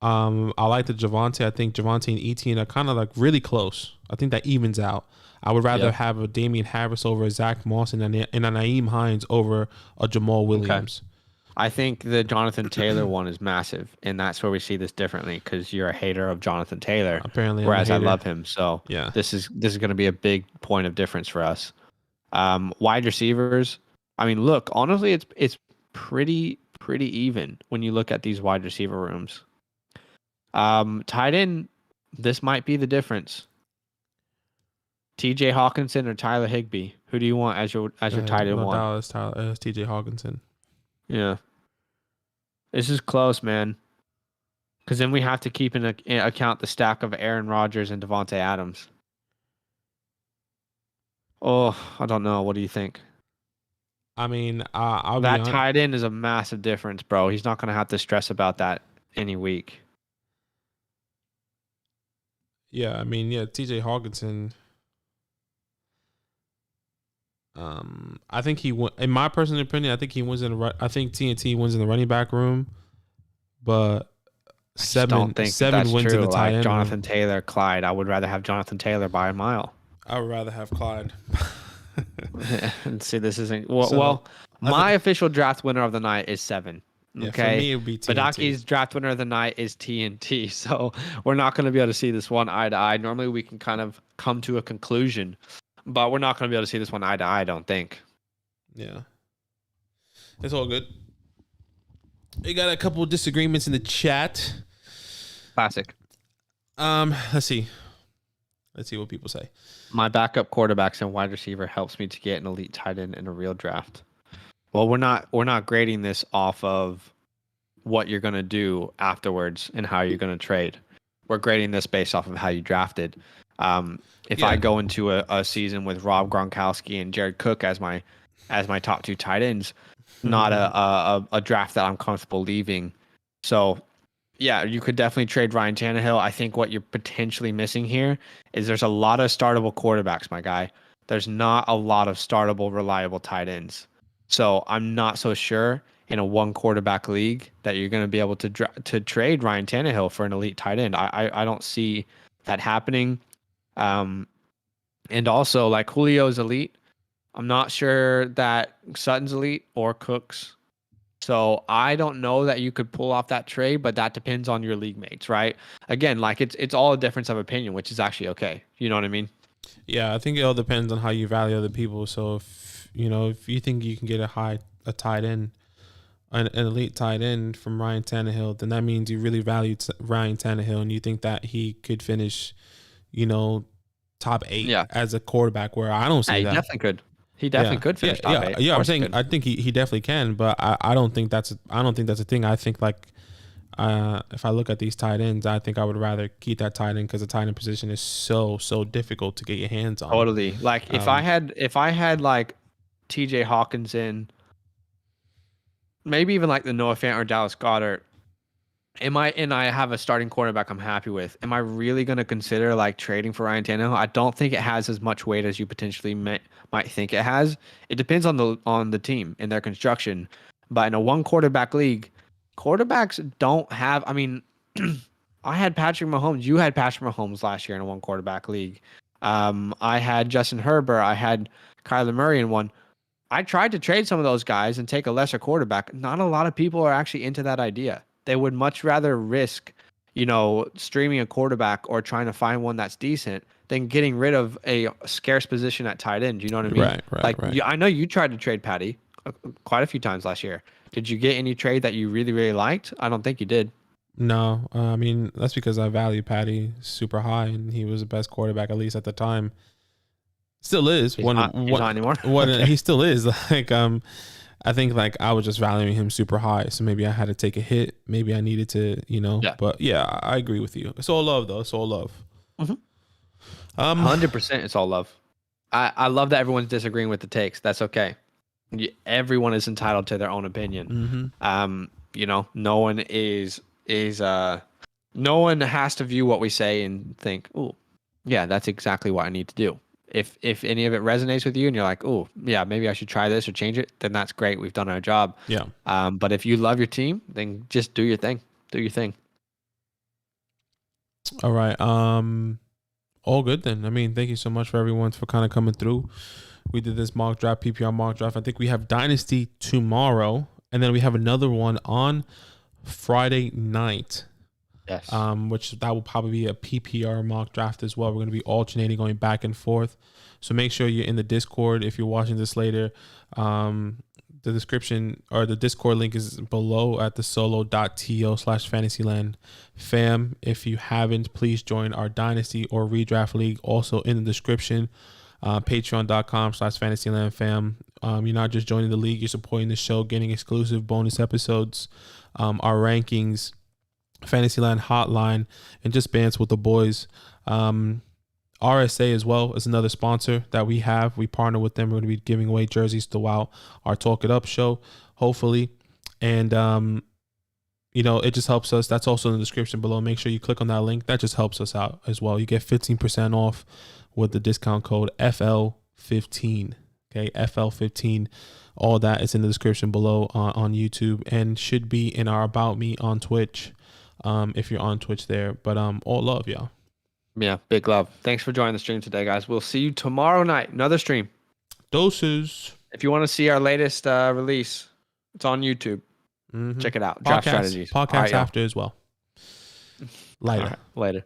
I like the Javonte. I think Javonte and Etienne are kind of like really close. I think that evens out. I would rather have a Damian Harris over a Zach Moss and a Naeem Hines over a Jamal Williams. Okay. I think the Jonathan Taylor one is massive, and that's where we see this differently because you're a hater of Jonathan Taylor. Apparently, whereas I love him. So yeah, this is going to be a big point of difference for us. Wide receivers. I mean, look, honestly, it's pretty even when you look at these wide receiver rooms. Tight end, this might be the difference. TJ Hawkinson or Tyler Higbee? Who do you want as your tight end one? No, it's TJ Hawkinson. Yeah. This is close, man. Because then we have to keep in account the stack of Aaron Rodgers and Devontae Adams. Oh, I don't know. What do you think? I mean, that tight end is a massive difference, bro. He's not going to have to stress about that any week. Yeah, I mean, TJ Hawkinson. I think he won. In my personal opinion, I think he wins I think TNT wins in the running back room, but seven wins true. in the tight end Jonathan room. Taylor, Clyde. I would rather have Jonathan Taylor by a mile. I would rather have Clyde. And see, this isn't my official draft winner of the night is 7. Yeah, okay, for me it would be TNT. Badaki's draft winner of the night is TNT. So we're not going to be able to see this one eye to eye. Normally we can kind of come to a conclusion, but we're not going to be able to see this one eye to eye, I don't think. Yeah. It's all good. We got a couple of disagreements in the chat. Classic. Let's see what people say. My backup quarterbacks and wide receiver helps me to get an elite tight end in a real draft. Well, we're not grading this off of what you're going to do afterwards and how you're going to trade. We're grading this based off of how you drafted. If I go into a season with Rob Gronkowski and Jared Cook as my top 2 tight ends, not a draft that I'm comfortable leaving. So yeah, you could definitely trade Ryan Tannehill. I think what you're potentially missing here is there's a lot of startable quarterbacks, my guy. There's not a lot of startable, reliable tight ends. So I'm not so sure in a one quarterback league that you're going to be able to trade Ryan Tannehill for an elite tight end. I don't see that happening. And also like Julio's elite. I'm not sure that Sutton's elite or Cook's. So I don't know that you could pull off that trade, but that depends on your league mates, right? Again, like it's all a difference of opinion, which is actually okay. You know what I mean? Yeah, I think it all depends on how you value other people. So if if you think you can get a tight end, an elite tight end from Ryan Tannehill, then that means you really value Ryan Tannehill and you think that he could finish, top 8 Yeah. as a quarterback. Where I don't see He that. definitely could. He definitely could finish top 8. Yeah. I'm saying I think he definitely can, but I don't think that's a thing. I think like if I look at these tight ends, I think I would rather keep that tight end because the tight end position is so difficult to get your hands on. Totally. Like if I had like TJ Hawkinson, maybe even like the Noah Fant or Dallas Goedert, and I have a starting quarterback I'm happy with. Am I really going to consider like trading for Ryan Tannehill? I don't think it has as much weight as you potentially might think it has. It depends on the team and their construction. But in a one quarterback league, quarterbacks don't have. I mean, I had Patrick Mahomes. You had Patrick Mahomes last year in a one quarterback league. I had Justin Herbert. I had Kyler Murray in one. I tried to trade some of those guys and take a lesser quarterback. Not a lot of people are actually into that idea. They would much rather risk, streaming a quarterback or trying to find one that's decent than getting rid of a scarce position at tight end. You know what I mean? Right. I know you tried to trade Patty quite a few times last year. Did you get any trade that you really, really liked? I don't think you did. No, I mean that's because I value Patty super high, and he was the best quarterback at least at the time. Still is. He's not anymore. Okay. He still is. Like I think like I was just valuing him super high, so maybe I had to take a hit. Maybe I needed to, Yeah. But yeah, I agree with you. It's all love, though. It's all love. 100%. It's all love. I love that everyone's disagreeing with the takes. That's okay. Everyone is entitled to their own opinion. No one no one has to view what we say and think, oh, yeah, that's exactly what I need to do. If any of it resonates with you and you're like, oh, yeah, maybe I should try this or change it, then that's great. We've done our job. Yeah. But if you love your team, then just do your thing. Do your thing. All right. All good then. I mean, thank you so much for everyone for kind of coming through. We did this mock draft, PPR mock draft. I think we have Dynasty tomorrow, and then we have another one on Friday night. Yes. Which that will probably be a PPR mock draft as well. We're going to be alternating, going back and forth. So make sure you're in the Discord if you're watching this later. The description or the Discord link is below at the solo.to/fantasyland fam. If you haven't, please join our Dynasty or Redraft League. Also in the description, patreon.com/fantasyland fam. You're not just joining the league, you're supporting the show, getting exclusive bonus episodes, our rankings, Fantasyland hotline, and just bands with the boys. RSA as well is another sponsor that we have. We partner with them. We're going to be giving away jerseys throughout our Talk It Up show, hopefully. And, it just helps us. That's also in the description below. Make sure you click on that link. That just helps us out as well. You get 15% off with the discount code FL15. Okay, FL15. All that is in the description below on YouTube and should be in our About Me on Twitch. If you're on Twitch there. But all love, y'all. Yeah, big love. Thanks for joining the stream today, guys. We'll see you tomorrow night. Another stream. Doses. If you want to see our latest release, it's on YouTube. Mm-hmm. Check it out. Draft Strategies. Podcast after as well. Later. Later.